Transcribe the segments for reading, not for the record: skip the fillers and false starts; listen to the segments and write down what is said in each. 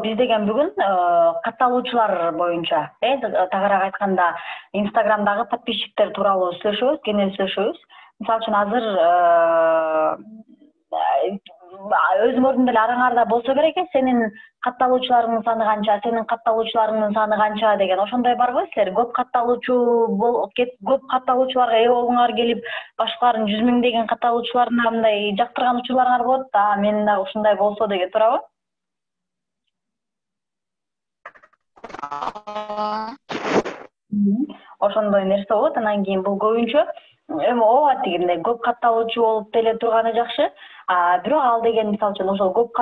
Биз деген бүгүн катталуучулар боюнча, тагыраак айтканда Инстаграмдагы подписчиктер тууралуу сүйлөшөбүз, кенен сүйлөшөбүз. Мисалы үчүн азыр өзүңөрдүн деле араңарда болсо керек сенин катталуучуларыңдын саны канча, сенин катталуучуларыңдын саны канча деген ошондой барбы силер? Көп катталуучуларга ээ болгуңар келип, башкалардын 100 миң деген катталуучуларына мындай жактырган учурларыңар болот да, менин дагы ушундай болсо деген туурабы? Ошондой нерсе болот. Анан кийин бул көбүнчө эми ооба тигиндей көп катталуучу болуп деле турганы жакшы. Бирок ал деген мисалы үчүн ошол көп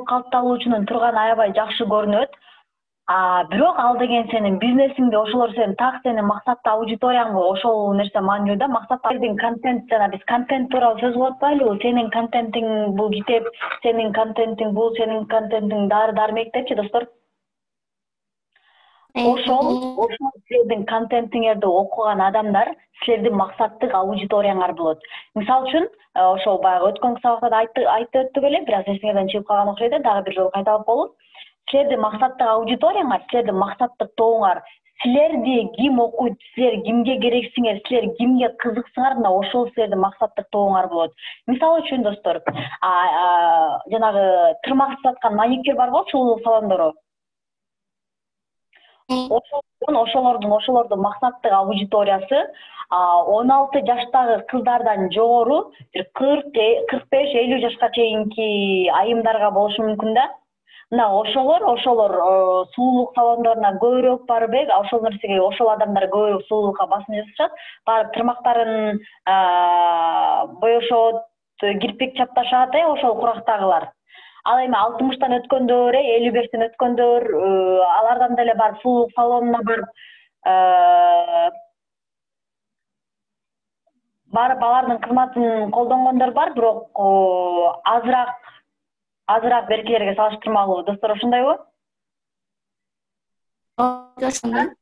катталуучунун турганы аябай жакшы көрүнөт. Бирок ал деген сенин бизнесиңде ошолор сенин максаттуу аудиторияң болуп, ошол нерсе маанилүү да. Максаттуу контент, жана биз контент тууралуу сөз кылып атпайлыбы? Сенин контентиң бул китеп, сенин контентиң бул, сенин контентиң дары-дармек депчи, достор. Ошол силердин контентиңерди окуган адамдар силердин максаттык аудиторияңар болот. Мисалы үчүн, ошол баягы өткөнкү сабакта айтып өттүк эле, бир аз эсиңерден чыгып калган окшойт, дагы бир жолу кайталап коелу. Силердин максаттык аудиторияңар, силердин максаттык тобуңар, силерди ким окуйт, силер кимге керексиңер, силер кимге кызыксыңар, мына ошол силердин максаттык тобуңар болот. Мисалы үчүн, достор, жанагы тырмак саткан маникюр барбы, чулуулук салондору? Ошолордун максаттык аудиториясы 16 жаштагы кыздардан жогору, 40-45-50 жашка чейинки айымдарга болушу мүмкүн да. Мына ошолор сулуулук салондоруна көбүрөөк барып, ошол нерсеге ошол адамдар көбүрөөк сулуулукка басым жасашат, барып тырмактарын боешот, кирпик чапташат, ошол курактагылар. Ал эми 60-тан өткөндөр, 55-тен өткөндөр, алардан деле барып сулуулук салонуна барып алардын кызматын колдонгондор бар, бирок азыраак беркилерге салыштырмалуу, достор, ошондойбу? Ошондой.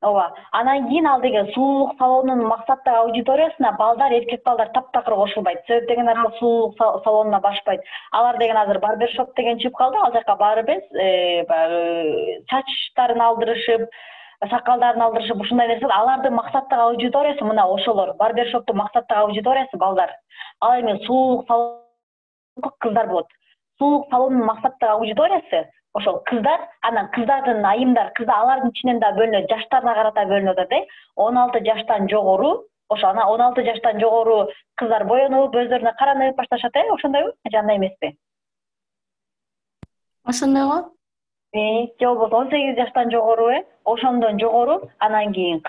Ооба. Анан кийин ал деген сулуулук салонунун максаттык аудиториясына балдар, эркек балдар таптакыр кошулбайт. Себеп деген арал сулуулук салонуна башпайт. Алар деген азыр барбершоп деген чыгып калды. Ал жака барып чачтарын алдырышып, сакалдарын алдырышып, ушундай нерсе. Алардын максаттык аудиториясы мына ошолор. Барбершоптун максаттык аудиториясы балдар. Ал эми сулуулук салонуна кыздар болот. Сулуулук салонунун максаттык аудиториясы ошол кыздар, анан кыздардын айымдар, алардын ичинен да бөлүнөт, жаштарына карата бөлүнөт да. 16 жаштан жогору, ошо 16 жаштан жогору кыздар боенуп, өздөрүнө каранып башташат, ошондойбу? Же андай эмеспи? Ошондойго? Же болбосо 18 жаштан жогору, ошондон жогору, анан кийин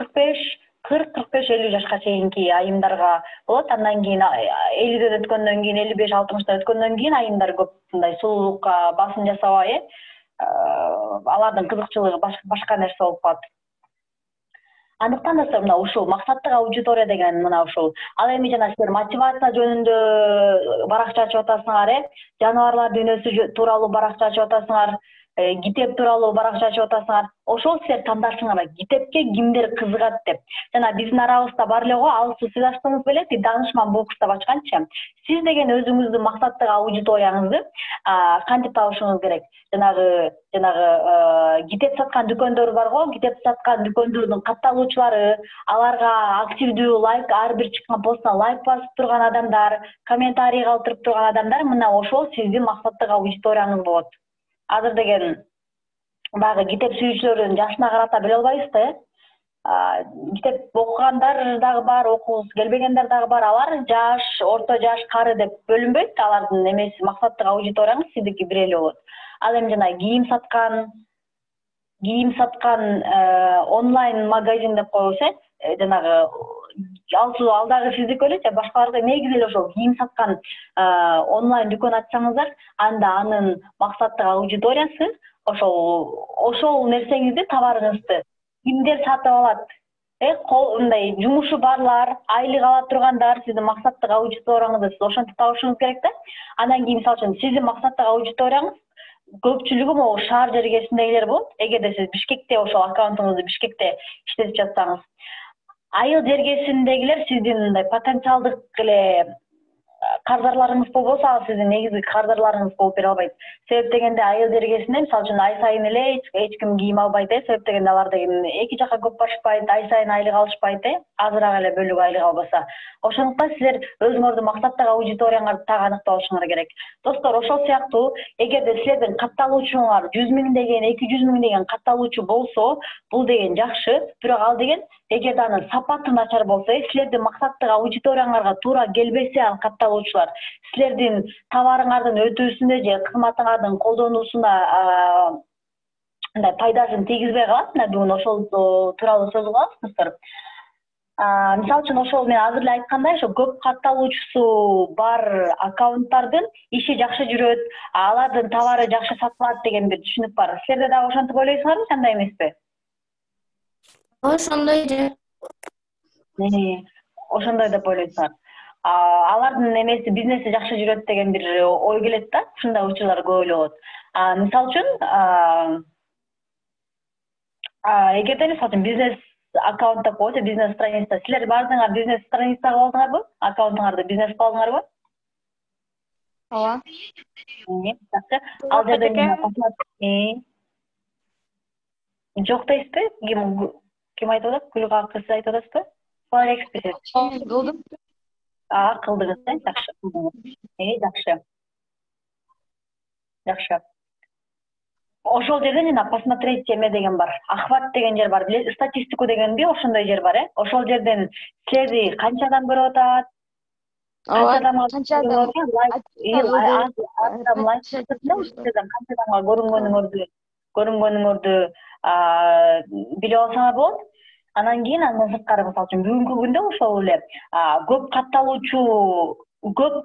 40-45-50 жашка чейинки айымдарга болот. Андан кийин 50ден өткөндөн кийин, 55-60тан өткөндөн кийин айымдар көп мындай сулуулукка басым жасабай, алардын кызыкчылыгы башка нерсе болуп калат. Андыктан да мына ушул максаттык аудитория деген мына ушул. Ал эми жана силер мотивация жөнүндө баракча ачып атасыңар, жаныбарлар дүйнөсү тууралуу баракча ачып атасыңар, китеп тууралуу баракча ачып атасыңар. Ошол силер тандашыңар, китепке кимдер кызыгат деп. Жана биздин арабызда бар эле го, алсыз сиз ачтыңыз беле, Данышман бул китап ачканчы. Сиз деген өзүңүздүн максаттык аудиторияңызды кантип табышыңыз керек? Жанагы китеп саткан дүкөндөр бар го, китеп саткан дүкөндөрдүн катталуучулары, аларга активдүү лайк, ар бир чыккан постуна лайк басып турган адамдар, комментарий калтырып турган адамдар, мына ошол сиздин максаттык аудиторияңыз болот. Азыр деген баягы китеп сүйүүчүлөрдүн жашына карата биле албайбыз да. Китеп окугандар дагы бар, окугусу келбегендер дагы бар. Алар жаш, орто жаш, кары деп бөлүнбөйт. Алардын эмеси максаттык аудиторияңыз сиздики бир эле болот. Ал эми жана кийим саткан онлайн магазин деп коебуз, жанагы ал дагы сиздики эле же башкаларга негизи эле ошол кийим саткан онлайн дүкөн ачсаңыздар, анда анын максаттык аудиториясы ошол нерсеңизди, товарыңызды кимдер сатып алат? Мындай жумушу барлар, айлык ала тургандар, сиздин максаттык аудиторияңызды сиз ошентип табышыңыз керек да. Андан кийин мисалы үчүн сиздин максаттык аудиторияңыз көпчүлүгү могу шаар жергесиндегилер болот. Эгерде сиз Бишкекте ошол аккаунтуңузду Бишкекте иштетип жатсаңыз, айыл жергесиндегилер сиздин мындай потенциалдык эле кардарларыңыз болбосо ал сиздин негизги кардарларыңыз болуп бере албайт. Себеп дегенде айыл жергесинде мисалы үчүн ай сайын эле эч ким кийим албайт, себеп дегенде алар деген эки жака көп барышпайт, ай сайын айлык алышпайт, азыраак эле бөлүк айлык албаса. Ошондуктан силер өзүңөрдүн максаттагы аудиторияңарды так аныктап алышыңар керек. Достор, ошол сыяктуу эгерде силердин катталуучуңар 100 000 деген, 200 000 деген катталуучу болсо, бул деген жакшы, бирок ал деген эгерде анын сапаты начар болсо, силердин максаттагы аудиторияңарга туура келбесе ал катталуучулар, силердин товарыңардын өтүүсүндө же кызматыңардын колдонуусунда мындай пайдасын тийгизбей калат. Мына бүгүн ошол тууралуу сөз кылабыз, достор. Мисалы үчүн ошол мен азыр эле айткандай, ошо көп катталуучусу бар аккаунттардын иши жакшы жүрөт, алардын товары жакшы сатылат деген бир түшүнүк бар. Силер дагы ошентип ойлойсуңарбы, андай эмеспи? Ошондой же. Ошондой деп ойлойсуңар. Алардын эмеси бизнеси жакшы жүрөт деген бир ой келет да, ушундай учурлар көп эле болот. Мисалы үчүн эгерде мисалы үчүн бизнес аккаунт деп коебуз, бизнес страница. Силер баардыгыңар бизнес страница кылып алдыңарбы? Аккаунтуңарды бизнес кылып алдыңарбы? Ооба. Жакшы. Ал жерде жок дейсизби? Ким айтып атат? Гүлга кыз айтып атасызбы? Форекс Кылдым. Кылдыңыз, жакшы кылдыңыз. Жакшы. Жакшы. Ошол жерде жана посмотреть эме деген бар. Охват деген жер бар. Билесиз, статистику дегенби, ошондой жер бар, Ошол жерден силерди канча адам көрүп атат? Канча адамга көрүнгөнүңөрдү билип алсаңар болот. Анан кийин андан сырткары мисалы үчүн бүгүнкү күндө ошол эле көп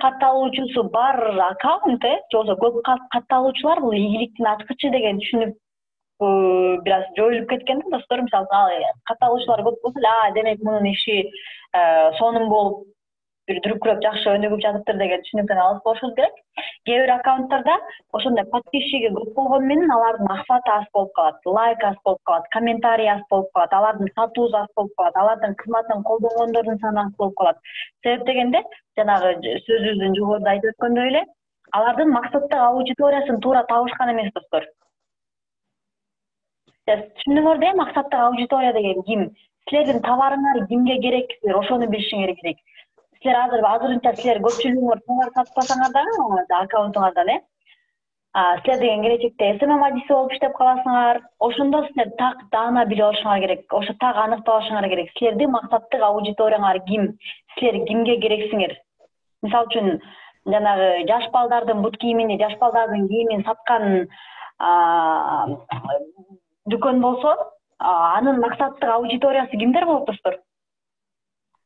катталуучусу бар аккаунт, же болбосо көп катталуучулар бул ийгиликтин ачкычы деген түшүнүк бир аз жоюлуп кеткен да, достор. Мисалы катталуучулар көп болсо эле, демек мунун иши сонун болуп бир дүрүкүрөп жакшы өнүгүп жатыптыр деген түшүнүктөн алыс болушубуз керек. Кээ бир аккаунттарда ошондой подписчиги көп болгону менен алардын охваты аз болуп калат, лайк аз болуп калат, комментарий аз болуп калат, алардын сатуусу аз болуп калат, алардын кызматын колдонгондордун саны аз болуп калат. Себеп дегенде жанагы сөзүбүздүн жогоруда айтып өткөндөй эле, алардын максаттагы аудиториясын туура табышкан эмес, достор. Түшүндүңөр, максаттагы аудитория деген ким? Силердин товарыңар кимге керек? Силер ошону билишиңер керек. Силер азырынча силер көпчүлүгүңөр товар сатпасаңар дагы аккаунтуңардан, силер деген келечекте СММ адиси болуп иштеп каласыңар. Ошондо силер так даана билип алышыңар керек. Ошо так аныктап алышыңар керек. Силердин максаттык аудиторияңар ким? Силер кимге керексиңер? Мисалы үчүн жанагы жаш балдардын бут кийимини, жаш балдардын кийимин саткан дүкөн болсо, анын максаттык аудиториясы кимдер болот, достор?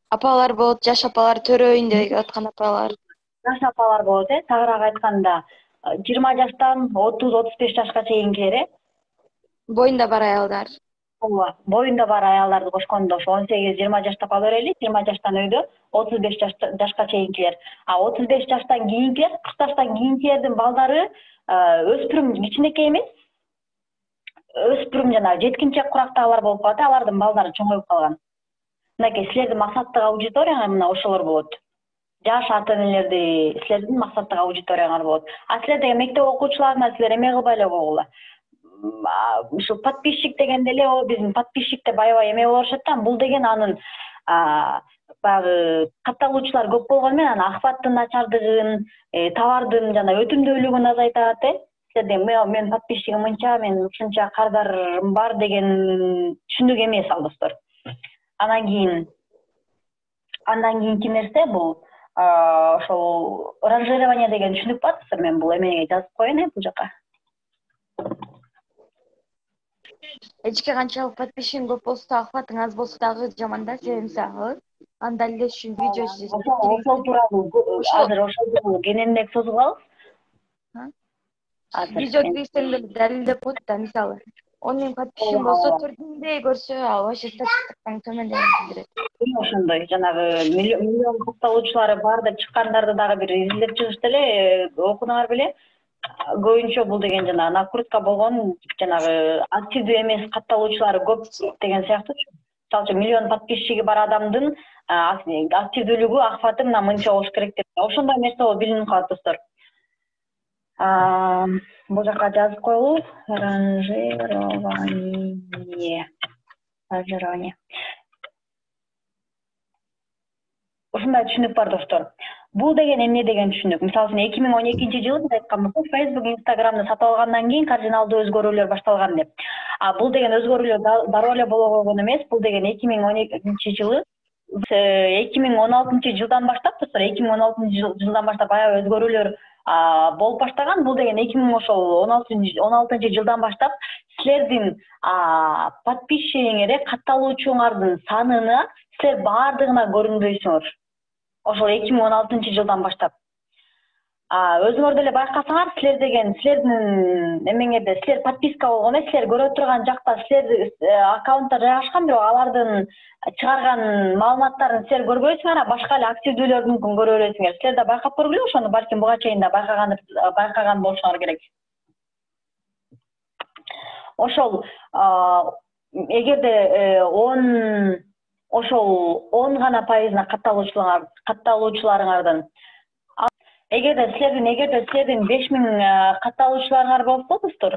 Апалар болот, жаш апалар, төрө үйүндө аткан апалар. Жаш апалар болот, тагыраак айтканда 20 жаштан 30-35 жашка чейинкилер, Боюнда бар аялдар. Ооба, боюнда бар аялдарды кошкондо ошо 18-20 жашта кала берели, 20 жаштан өйдө, 35 жашка чейинкилер. 35 жаштан кийинкилер, 40 жаштан кийинкилердин балдары өспүрүм, кичинекей эмес, өспүрүм жана жеткинчек курактагылар болуп калат, алардын балдары чоңоюп калган. Мынакей силердин максаттык аудиторияңар мына ошолор болот. Жаш ата-энелерди силердин максаттык аудиторияңар болот. Силер деген мектеп окуучуларына силер эме кылбай эле койгула. Ушу подписчик дегенде эле биздин подписчикте аябай эме болушат да, бул деген анын баягы катталуучулар көп болгону менен анын охваттын начардыгын, товардын жана өтүмдүүлүгүн азайтат, Силер деген мен подписчигим мынча, мен ушунча кардарым бар деген түшүнүк эмес ал, достор. Андан кийинки нерсе бул ошол ранжирование деген түшүнүк бар. Мен бул эмеге жазып коеюн, бул жака. Эчке канчалык подписчигиң көп болсо, охватың аз болсо дагы жаман да, себеби мисалы аны далилдеш үчүн видео ошол тууралуу азыр ошол тууралуу кененирээк созуп алабыз. Видео киргизсең деле далилдеп коет да, мисалы 10 000 подписчигиң болсо 4 000 көрсө, ал вообще статистикаң төмөндөгөнүн билдирет. Ошондой жанагы миллион катталуучулары бар деп чыккандарды дагы бир изилдеп чыгышты эле, окудуңар беле? Көбүнчө бул деген жанагы накрутка болгон, жанагы активдүү эмес катталуучулары көп деген сыяктуучу. Мисалы үчүн миллион подписчиги бар адамдын активдүүлүгү акфаты мына мынча болуш керек деп. Ошондой нерсе болуп билинип калат достор. Бул жака жазып коелу. Ранжирование. Ушундай түшүнүк бар достор. Бул деген эмне деген түшүнүк? Мисалы үчүн 2012-жылы биз айткан болсок, Facebook, Instagramды сатып алгандан кийин кардиналдуу өзгөрүүлөр башталган деп. Бул деген өзгөрүүлөр дароо эле боло койгон эмес. Бул деген 2012-жылы 2016-жылдан баштап достор, 2016-жылдан баштап аябай өзгөрүүлөр болуп баштаган. Бул деген 2016-жылдан баштап силердин подписчигиңерге катталуучуңардын санына силер баардыгына көрүнбөйсүңөр. Ошол 2016-жылдан баштап. Өзүңөр деле байкасаңар, силер деген силердин эмеңерде силер подписка болгон эмес, силер көрө турган жакта силер аккаунттар жайгашкан, бирок алардын чыгарган маалыматтарын силер көрбөйсүңөр, башка эле активдүүлөрдүнкүн көрө бересиңер. Силер да байкап көргүлө ошону, балким буга чейин да байкаган болушуңар керек. Ошол эгерде 10 гана пайызына катталуучуларыңардын, эгерде силердин 5000 катталуучуларыңар болсо достор,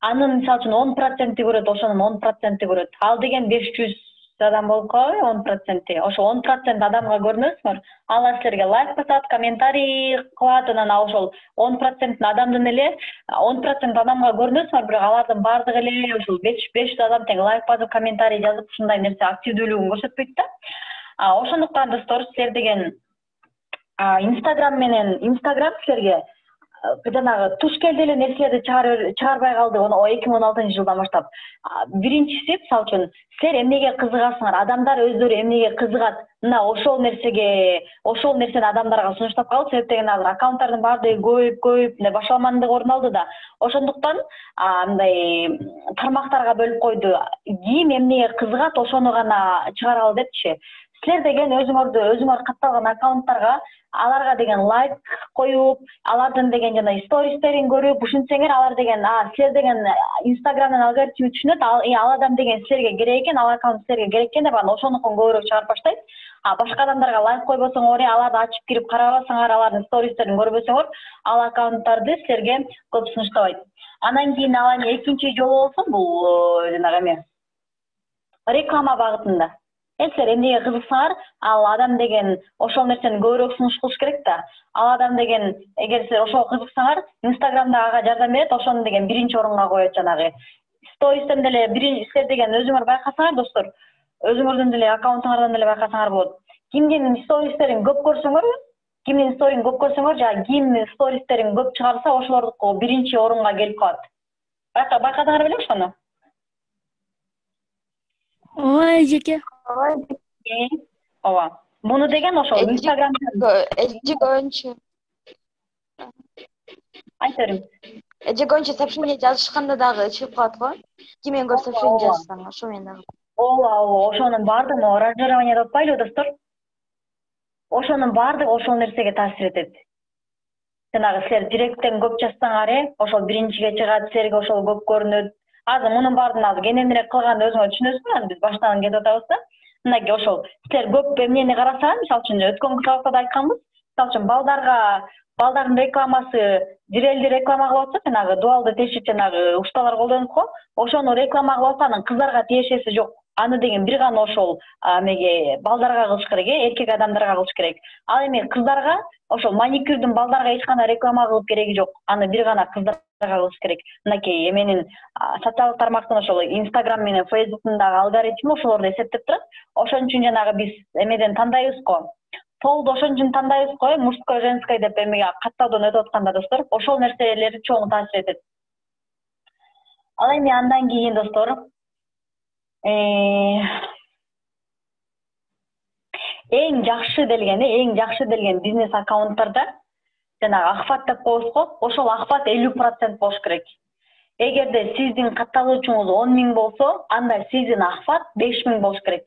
анын мисалы үчүн 10% көрөт, ошонун 10% көрөт. Ал деген 500 адам болуп калабы, 10%. Ошо 10% адамга көрүнөсүңөр. Алар силерге лайк басат, комментарий кылат, анан ошол 10% адамдын эле 10% адамга көрүнөсүңөр, бирок алардын баардыгы эле ушул 500 адам тең лайк басып, комментарий жазып, ушундай нерсе активдүүлүгүн көрсөтпөйт да. Ошондуктан достор, силер деген Instagram силерге жанагы туш келди эле нерселерди чыгарбай калды 2016-жылдан баштап. Биринчиси, мисалы үчүн, силер эмнеге кызыгасыңар, адамдар өздөрү эмнеге кызыгат, мына ошол нерсени адамдарга сунуштап калып, себеп деген азыр аккаунттардын баардыгы көйүп башаламандык орун алды да. Ошондуктан мындай тармактарга бөлүп койду. Ким эмнеге кызыгат, ошону гана чыгаралы депчи. Силер деген өзүңөр катталган аккаунттарга аларга деген лайк коюп, алардын деген жана стористерин көрүп, ушинтсеңер алар деген, силер деген Instagramдын алгоритми түшүнөт, ал адам деген силерге керек экен, ал аккаунт силерге керек экен деп анан ошонукун көбүрөөк чыгарып баштайт. Башка адамдарга лайк койбосоңор, аларды ачып кирип карабасаңар, алардын стористерин көрбөсөңөр, ал аккаунттарды силерге көп сунуштабайт. Анан кийин ал экинчи жолу болсо, бул жанагы эме реклама багытында. Силер эмнеге кызыксаңар, ал адам деген ошол нерсени көбүрөөк сунуш кылыш керек да. Ал адам деген, эгер силер ошого кызыксаңар, Instagramда ага жардам берет, ошону деген биринчи орунга коет жанагы. Стористен деле силер деген өзүңөр байкасаңар достор, өзүңөрдүн деле аккаунтуңардан деле байкасаңар болот. Кимдин стористерин көп көрсөңөр, жана ким стористерин көп чыгарса, ошолордуку биринчи орунга келип калат. Байкадыңар беле ошону? Ой, эжеке. Ооба. Муну деген ошол Instagramда эжегөнчө. Айт берем. Эжегөнчө сообщение жазышканда дагы чыгып калат го. Кимге көп сообщение жазсаң, ошо менен дагы. Ооба, ошонун баардыгы ранжирование деп атпайлыбы достор? Ошонун баардыгы ошол нерсеге таасир этет. Жанагы силер директтен көп жазсаңар, ошол биринчиге чыгат, силерге ошол көп көрүнөт. Азыр мунун баардыгын кененирээк кылганды өзүңөр түшүнөсүңөр, биз баштан кетип атабыз да. Мынакей ошол силер көп эмнени карасаңар, мисалы үчүн өткөн сабакта да айтканбыз, мисалы үчүн балдардын рекламасы жирелди реклама кылып атса, жанагы дуалды тешик жанагы укталар колдонот го, ошону реклама кылып атса, анын кыздарга тиешеси жок. Аны деген бир гана ошол эмеге балдарга кылыш керек, эркек адамдарга кылыш керек. Ал эми кыздарга ошол маникюрдун балдарга эч кандай реклама кылып кереги жок. Аны бир гана кыздарга кылыш керек. Мынакей эменин социалдык тармактын ошол Instagram менен Facebooktун дагы алгоритми ошолорду эсептеп турат. Ошон үчүн жанагы биз эмеден тандайбыз го. Полду ошон үчүн тандайбыз го, мужской, женской деп эмеге каттоодон өтүп атканда достор, ошол нерселер чоң таасир этет. Ал эми андан кийин достор, эң жакшы делген бизнес аккаунттарда жанагы акфат деп коебуз го, ошол акфат 50% болуш керек. Эгерде сиздин катталуучуңуз 10.000 болсо, анда сиздин акфат 5.000 болуш керек.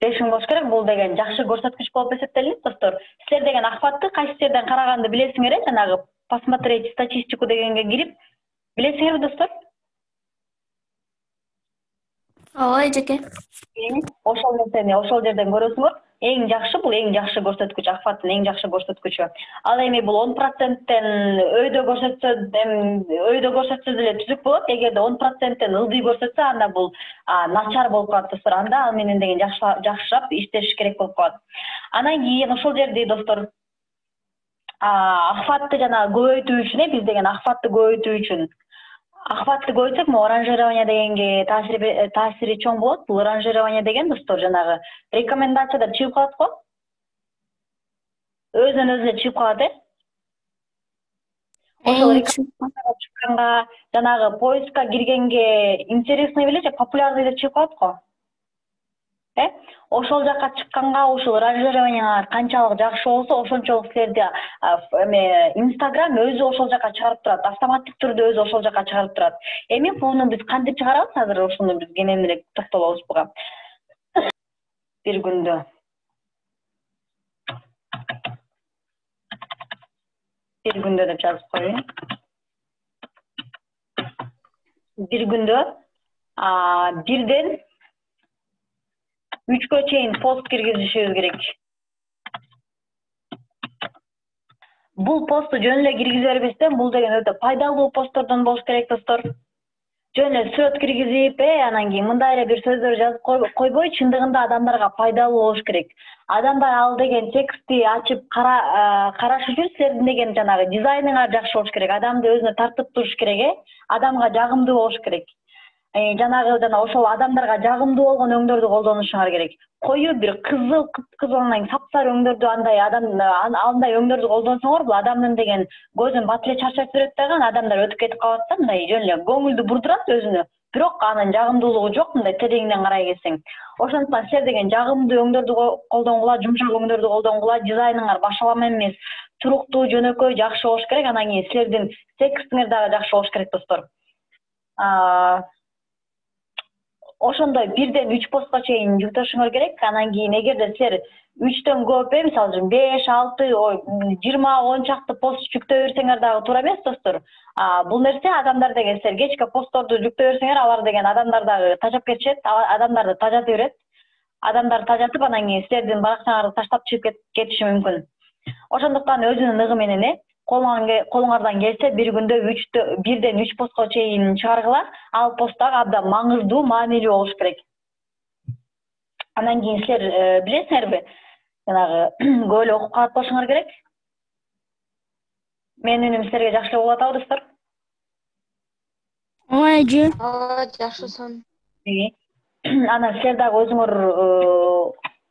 5.000 болуш керек, бул деген жакшы көрсөткүч болуп эсептелинет достор. Силер деген акфатты кайсы жерден караганды билесиңер, жанагы посмотреть статистику дегенге кирип, билесиңерби достор? Ой, Жеке. Ошол нерсени ошол жерден көрөсүңөр. Эң жакшы бул эң жакшы көрсөткүч, акыбаттын эң жакшы көрсөткүчү. Ал эми бул 10%тен өйдө көрсөтсө деле түзүк болот. Эгерде 10%тен ылдый көрсөтсө, анда бул начар болуп калат достор. Анда ал менен деген жакшырап иштеш керек болуп калат. Анан кийин ошол жерде достор акыбатты жана көбөйтүү үчүн, биз деген акыбатты көбөйтүү үчүн акыбатты көбөйтсөк, оранжирование дегенге таасири чоң болот. Бул оранжирование деген достор жанагы рекомендацияда чыгып калат го. Өзүнөн өзү чыгып калат, Ошол рекомендацияга чыкканга, жанагы поискка киргенге интересный беле, популярный деп чыгып калат го. Ошол жакка чыкканга, ушул ранжированиялар канчалык жакшы болсо, ошончолук силерди Instagram өзү ошол жакка чыгарып турат, автоматтык түрдө өзү ошол жакка чыгарып турат. Эми буну биз кантип чыгарабыз? Азыр ошону биз кененирээк токтолобуз буга. Бир күндө деп жазып коеюн. Бир күндө 1ден 3кө чейин пост киргизишибиз керек. Бул посту жөн эле киргизе бербестен, бул деген өтө пайдалуу посттордон болуш керек достор. Жөн эле сүрөт киргизип, анан кийин мындай эле бир сөздөр жазып койбой, чындыгында адамдарга пайдалуу болуш керек. Адамдар ал деген текстти ачып караш үчүн силердин деген жанагы дизайныңар жакшы болуш керек. Адамды өзүнө тартып туруш керек, адамга жагымдуу болуш керек. Ошол адамдарга жагымдуу болгон өңдөрдү колдонушуңар керек. Коюу бир кызыл, кып-кызыл, анан сапсары өңдөрдү, андай өңдөрдү колдонсоңор, бул адамдын деген көзүн бат эле чарчап берет дагы, адамдар өтүп кетип калат да, мындай жөн эле көңүлдү бурдурат өзүнө. Бирок анын жагымдуулугу жок, мындай тереңинен карай келсең. Ошондуктан силер деген жагымдуу өңдөрдү колдонгула, жумшак өңдөрдү колдонгула, дизайныңар башалама эмес, туруктуу, жөнөкөй, жакшы болуш керек. Анан кийин силердин текстиңер дагы жакшы болуш керек достор. Ошондой 1ден 3 постко чейин жүктөшүңөр керек. Анан кийин эгерде силер 3төн көп, мисалы үчүн 5, 6, 20, 10 чакты пост жүктөй берсеңер дагы туура эмес достор. Бул нерсе адамдар деген силер кечке постторду жүктөй берсеңер, алар деген адамдар дагы тажап кетишет, адамдарды тажатып берет. Адамдар тажатып, анан кийин силердин баракчаңарды таштап чыгып кетиши мүмкүн. Ошондуктан өзүнүн ыгы менен колуңардан келсе бир күндө 1ден 3 постко чейин чыгаргыла. Ал пост дагы абдан маңыздуу, маанилүү болуш керек. Анан кийин силер билесиңерби, жанагы көп эле окуп калат болушуңар керек. Менин үнүм силерге жакшы болуп атабы достор? Ой, Жи. Жакшысын. Анан силер дагы өзүңөр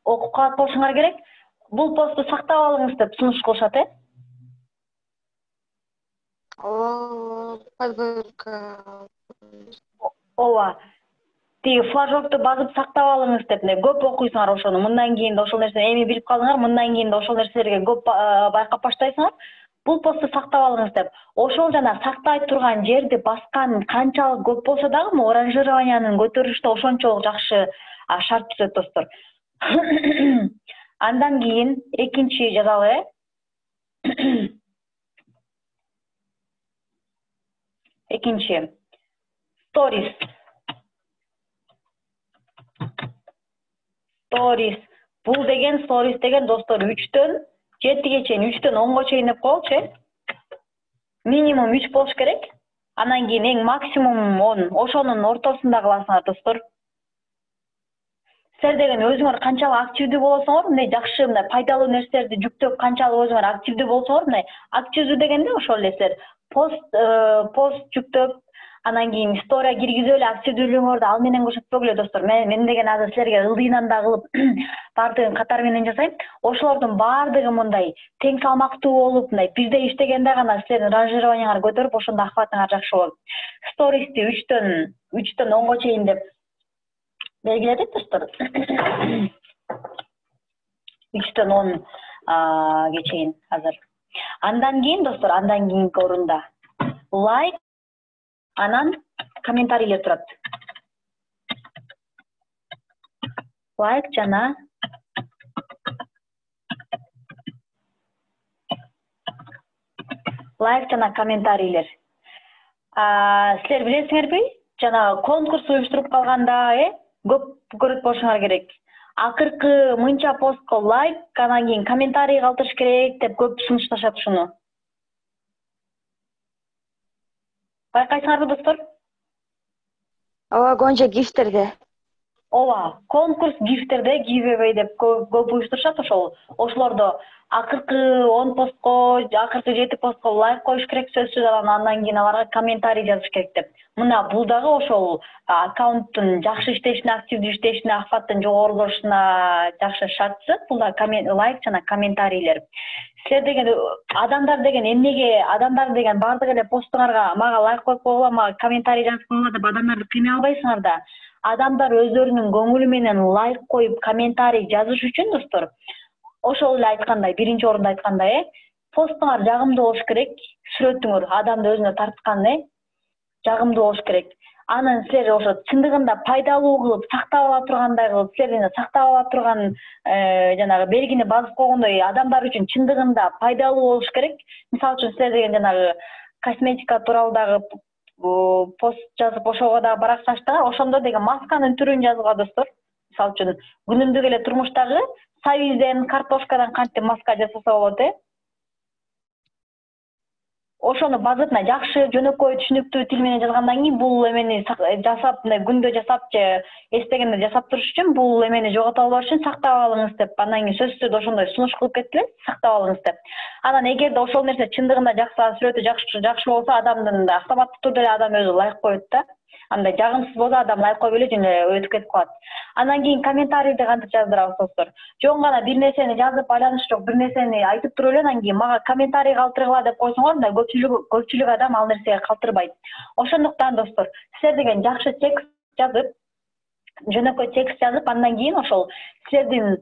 окуп калат болушуңар керек. Бул посту сактап алыңыз деп сунуш кылышат, Подборка. Ооба. Тиги флажокту базып сактап алыңыз деп, көп окуйсуңар ошону. Мындан кийин да ошол нерсени эми билип калдыңар, мындан кийин да ошол нерселерге көп байкап баштайсыңар. Бул посту сактап алыңыз деп. Ошол жана сактай турган жерди баскан канчалык көп болсо дагы, оранжированиянын көтөрүлүшүндө ошончолук жакшы шарт түзөт достор. Андан кийин экинчи жазалы. Экинчи. Stories. Бул деген stories деген достор 3төн 7ге чейин, 3төн 10го чейин деп коелучу. Минимум 3 болуш керек. Анан кийин эң максимум 10. Ошонун ортосунда кыласыңар достор. Силер деген өзүңөр канчалык активдүү болсоңор, мындай жакшы, мындай пайдалуу нерселерди жүктөп канчалык өзүңөр активдүү болсоңор, мындай активдүү дегенде ошол эле силер пост жүктөп, анан кийин история киргизип эле активдүүлүгүңөрдү ал менен көрсөтпөгүлө достор. Мен деген азыр силерге ылдыйынан да кылып баардыгын катар менен жасайм. Ошолордун баардыгы мындай тең салмактуу болуп, мындай бирде иштегенде гана силердин ранжированияңар көтөрүп, ошондо акыбатыңар жакшы болот. Storiesти 3төн 10го чейин деп белгиледик достор. 3төн 10ге чейин азыр. Андан кийин достор, андан кийинки орунда лайк, анан комментарийлер турат. Лайк жана комментарийлер. Силер билесиңерби, жана конкурс уюштуруп калганда, көп көрөт болушуңар керек. Акыркы мынча постко лайк, анан кийин комментарий калтырыш керек деп көп сунушташат ушуну. Байкайсыңарбы достор? Ооба, Гонча гифтерде. Ооба, конкурс гифтерде giveaway деп көп уюштурушат ошол. Ошолордо акыркы 10 постко, акыркы 7 постко лайк коюш керек сөзсүз, андан кийин аларга комментарий жазыш керек деп. Мына бул дагы ошол аккаунттун жакшы иштешине, активдүү иштешине, ахваттын жогорулушуна жакшы шартсы. Бул да лайк жана комментарийлер. Силер деген адамдар деген эмнеге адамдар деген бардык эле постуңарга мага лайк коюп койгула, мага комментарий жазып койгула деп адамдарды кыйнай албайсыңар да. Адамдар өздөрүнүн көңүлү менен лайк коюп комментарий жазыш үчүн достор, ошол эле айткандай, биринчи орунда айткандай, постуңар жагымдуу болуш керек, сүрөтүңөр адамды өзүнө тарткан, жагымдуу болуш керек. Анан силер ошо чындыгында пайдалуу кылып, сактап ала тургандай кылып, силердин сактап ала турган жанагы белгини басып койгондой адамдар үчүн чындыгында пайдалуу болуш керек. Мисалы үчүн силер деген жанагы косметика тууралуу дагы пост жазып, ошого дагы баракча ачтыңар, ошондо деген масканын түрүн жазууга достор. Мисалы үчүн күнүмдүк эле турмуштагы сабизден, картошкадан кантип маска жасаса болот, ошону базытына жакшы, жөнөкөй, түшүнүктүү тил менен жазгандан кийин бул эмени жасап, күндө жасап же эстегенде жасап туруш үчүн бул эмени жогото албаш үчүн сактап алыңыз деп, андан кийин сөзсүз ошондой сунуш кылып кеттилер, сактап алыңыз деп. Анан эгерде ошол нерсе чындыгында жакса, сүрөтү жакшы болсо, адамдын автоматтык түрдө эле адам өзү лайк коет да. Андай жагымсыз болсо адам лайк коюп эле жөн өтүп кетип калат. Андан кийин комментарийди кантип жаздырабыз достор? Жөн гана бир нерсени жазып, байланышы жок бир нерсени айтып туруп эле анан кийин мага комментарий калтыргыла деп койсоңор, мындай көпчүлүк адам ал нерсеге калтырбайт. Ошондуктан достор, силер деген жакшы текст жазып, жөнөкөй текст жазып, андан кийин ошол силердин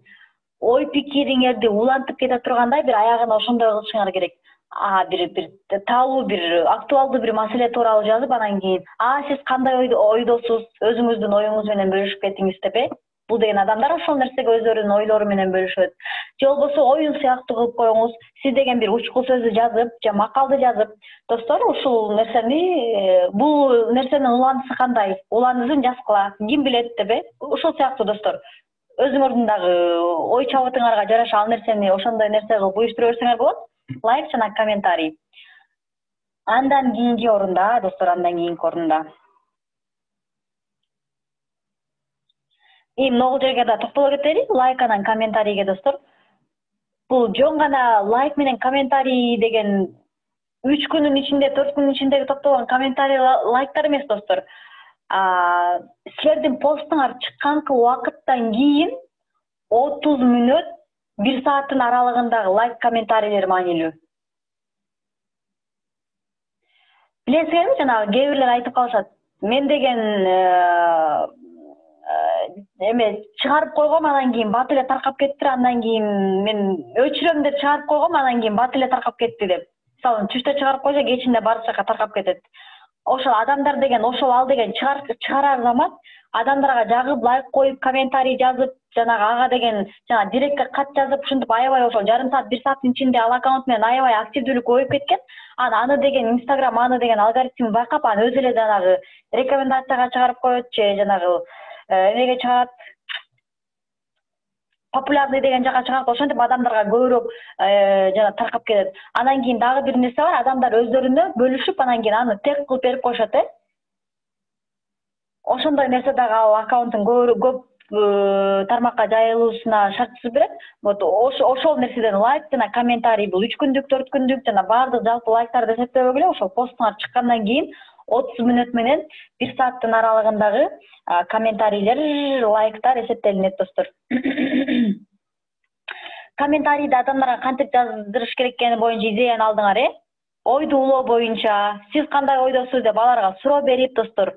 ой пикириңерди улантып кете тургандай бир аягына ошондой кылышыңар керек. Бир таалуу, бир актуалдуу бир маселе тууралуу жазып, анан кийин сиз кандай ойдосуз, өзүңүздүн оюңуз менен бөлүшүп кетиңиз деп. Бул деген адамдар ошол нерсеге өздөрүнүн ойлору менен бөлүшөт. Же болбосо оюн сыяктуу кылып коюңуз, сиз деген бир учкул сөздү жазып, же макалды жазып. Достор, ушул нерсени, бул нерсенин уландысы кандай? Уландысын жазгыла, ким билет деп. Ушул сыяктуу достор. Өзүңөрдүн дагы ой чабытыңарга жараша ал нерсени ошондой нерсе кылып уюштура берсеңер болот. Лайк жана комментарий. Андан кийинки орунда, достор, могул жерге да токтоло кетели, лайк анан комментарийге достор. Бул жөн гана лайк менен комментарий деген 3 күнүн ичинде, 4 күнүн ичиндеги топтолгон комментарий лайктар эмес достор. Силердин постуңар чыкканкы убакыттан кийин 30 мүнөт 1 сааттын аралыгындагы лайк комментарийлер маанилүү. Билесиңерби, жанагы кээ бирлер айтып калышат. Мен деген чыгарып койгом, анан кийин бат эле таркап кетти, андан кийин мен өчүрөм деп чыгарып койгом, анан кийин бат эле таркап кетти деп. Мисалы, түштө чыгарып койсо, кечинде баары жака таркап кетет. Ошол адамдар деген, ал деген чыгарар замат адамдарга жагып, лайк коюп, комментарий жазып, жанагы ага деген директке кат жазып, ушинтип аябай ошол жарым саат, 1 сааттын ичинде ал аккаунт менен аябай активдүүлүк көбөйүп кеткен. Аны деген Instagram, аны деген алгоритм байкап, аны өзү эле жанагы рекомендацияга чыгарып коет, же жанагы эмеге чыгарат, популярный деген жака чыгарат, ошентип адамдарга көбүрөөк жана таркап кетет. Анан кийин дагы бир нерсе бар, адамдар өздөрүнө бөлүшүп, анан кийин аны тег кылып берип коюшат, Ошондой нерсе дагы ал аккаунттун көп тармакка жайылуусуна шарт түзүп берет. Ошол нерседен лайк жана комментарий бул 3 күндүк, 4 күндүк жана баардык жалпы лайктарды эсептебегиле, ошол постуңар чыккандан кийин 30 мүнөт менен 1 сааттын аралыгындагы комментарийлер, лайктар эсептелинет достор. Комментарийди адамдарга кантип жаздырыш керек экени боюнча идеяны алдыңар, Ойду улоо боюнча, сиз кандай ойдосуз деп аларга суроо берип достор.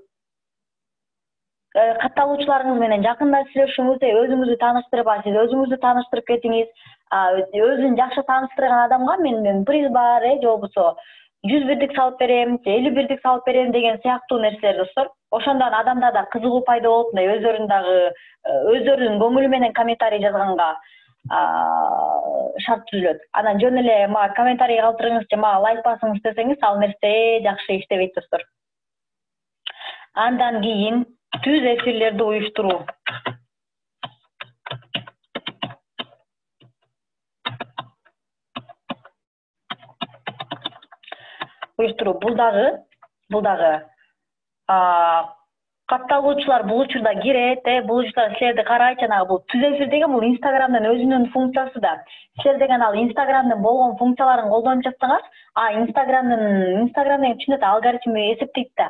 Катталуучуларыңыз менен жакында сүйлөшүңүз, өзүңүздү тааныштырып, сиз өзүңүздү тааныштырып кетиңиз. Өзүн жакшы тааныштырган адамга мен приз бар, же болбосо 100 бирдик салып берем, 50 бирдик салып берем деген сыяктуу нерселер достор. Ошондон адамдарда кызыгуу пайда болуп, өздөрүнүн көңүлү менен комментарий жазганга шарт түзүлөт. Анан жөн эле мага комментарий калтырыңыз же мага лайк басыңыз десеңиз, ал нерсе жакшы иштебейт достор. Андан кийин түз эфирлерди уюштуруу. Бул дагы катталуучулар бул учурда кирет, бул учурда силерди карайт, жанагы бул түз эфир деген бул Инстаграмдын өзүнүн функциясы да. Силер деген ал Инстаграмдын болгон функцияларын колдонуп жатсаңар, Инстаграм деген чынында алгоритм эсептейт да.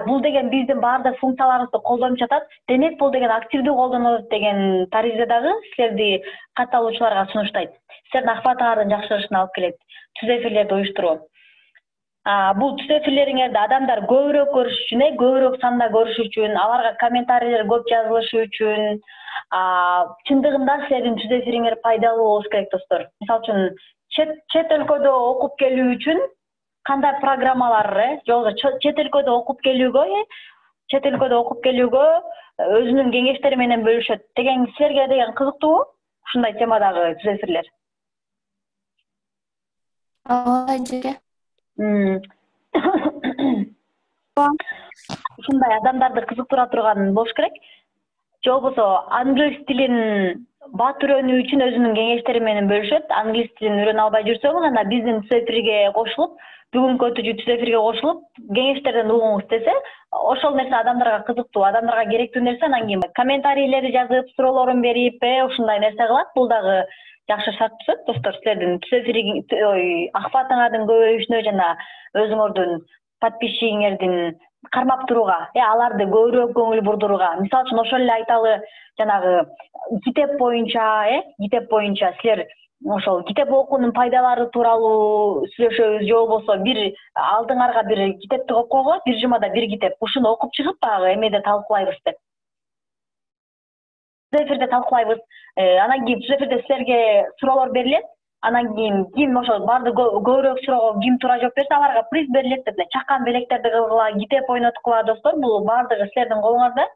Бул деген биздин баардык функцияларыбызды колдонуп жатат. Демек бул деген активдүү колдонулат деген таризде дагы силерди катталуучуларга сунуштайт. Силердин акыбатыңардын жакшырышына алып келет. Түз эфирлерди уюштуруу. Бул түз эфирлериңерди адамдар көбүрөөк көрүш үчүн, көбүрөөк санда көрүш үчүн, аларга комментарийлер көп жазылышы үчүн, чындыгында силердин түз эфириңер пайдалуу болуш керек, достор. Мисалы үчүн, чет өлкөдө окуп келүү үчүн кандай программалар, жолго чет өлкөдө окуп келүүгө өзүнүн кеңештери менен бөлүшөт деген силерге деген кызыктуубу? Ушундай темадагы түз эфирлер. Ооба, эжеке. Ушундай адамдарды кызыктыра турган болуш керек. Же болбосо англис тилин бат үйрөнүү үчүн өзүнүн кеңештери менен бөлүшөт. Англис тилин үйрөнө албай жүрсөң, анда биздин түз эфирге кошулуп, бүгүнкү өтүүчү түз эфирге кошулуп, кеңештерден угуңуз десе, ошол нерсе адамдарга кызыктуу, адамдарга керектүү нерсе. Анан кийин комментарийлерди жазып, суроолорун берип, ушундай нерсе кылат. Бул дагы жакшы шарт түзөт, достор. Силердин түз эфириң акыбатыңардын көбөйүшүнө жана өзүңөрдүн подписчигиңердин кармап турууга, аларды көбүрөөк көңүл бурдурууга. Мисалы үчүн ошол эле айталы, жанагы китеп боюнча силер ошол китеп окуунун пайдалары тууралуу сүйлөшөбүз, же болбосо бир алдыңарга бир китепти коюп койгула, бир жумада бир китеп. Ушуну окуп чыгып, баягы эмеде талкуулайбыз деп. Түз эфирде талкуулайбыз. Анан кийин түз эфирде силерге суроолор берилет. Анан кийин ким ошол барды көбүрөөк суроого ким туура жооп берсе, аларга приз берилет деп чакан белектерди кылгыла, китеп ойноткула, достор. Бул бардыгы силердин колуңарда.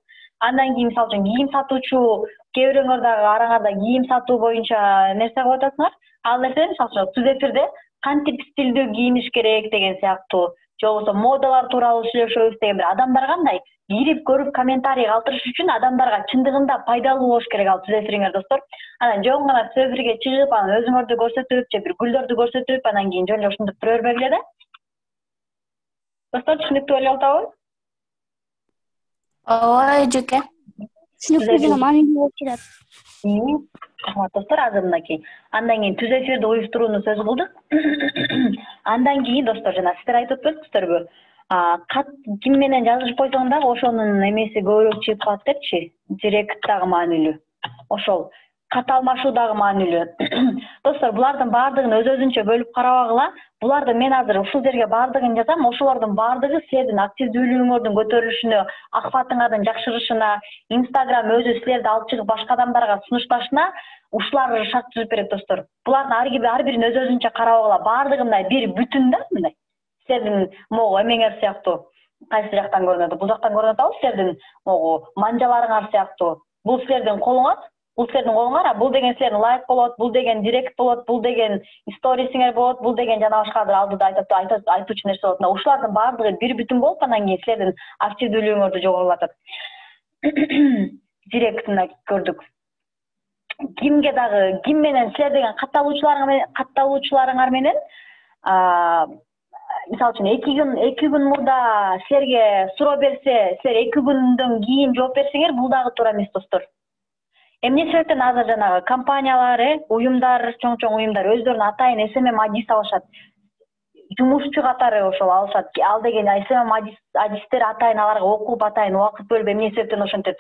Андан кийин мисалы үчүн кийим сатуучу кээ бирөөңөр дагы араңарда кийим сатуу боюнча нерсе кылып атасыңар. Ал нерсе мисалы үчүн түз эфирде кантип стилдүү кийиниш керек деген сыяктуу, же болбосо модалар тууралуу сүйлөшөбүз деген бир адамдар кандай кирип көрүп комментарий калтырыш үчүн адамдарга чындыгында пайдалуу болуш керек ал түз эфириңер, достор. Анан жөн гана түз эфирге чыгып, анан өзүңөрдү көрсөтүп, же бир гүлдөрдү көрсөтүп, анан кийин жөн эле ушинтип тура бербегиле да. Достор, түшүнүктүү болуп атабы? Ооба, эжеке. Түшүнүктүү жана маанилүү болуп келет. Рахмат, достор, азыр мынакей. Андан кийин түз эфирди уюштурууну сөз кылдык. Андан кийин, достор, жана сиздер айтып өтпөсүңөрбү? Ким менен жазышып койсоң дагы ошонун эмеси көбүрөөк чыгып калат депчи. Директ дагы маанилүү. Ошол кат алмашуу дагы маанилүү. Достор, булардын баардыгын өз-өзүнчө бөлүп карабагыла. Буларды мен азыр ушул жерге баардыгын жазам. Ошолордун баардыгы силердин активдүүлүгүңөрдүн көтөрүлүшүнө, акыбатыңардын жакшырышына, Инстаграм өзү силерди алып чыгып башка адамдарга сунушташына ушулар шарт түзүп берет, достор. Булардын ар бирин өз-өзүнчө карабагыла. Баардыгы мындай бир бүтүн да, мындай. Силердин могу эмеңер сыяктуу кайсы жактан көрүнөт? Бул жактан көрүнөт атабы? Силердин могу манжаларыңар сыяктуу. Бул силердин колуңар, бул деген силердин лайк болот, бул деген директ болот, бул деген сторисиңер болот, бул деген жана башкадыр алдыда айтуучу нерсе болот. Ушулардын баардыгы бир бүтүн болуп, анан кийин силердин активдүүлүгүңөрдү жогорулатат. Директинде көрдүк. Ким менен силер деген катталуучуларыңар менен мисалы үчүн 2 күн мурда силерге суроо берсе, силер 2 күндөн кийин жооп берсеңер, бул дагы туура эмес, достор. Эмне себептен азыр жанагы компаниялар, уюмдар, чоң уюмдар өздөрүнүн атайын SMM адис алышат. Жумушчу катары ошол алышат. Ал деген SMM адистер атайын аларга окуп, атайын убакыт бөлүп, эмне себептен ошентет.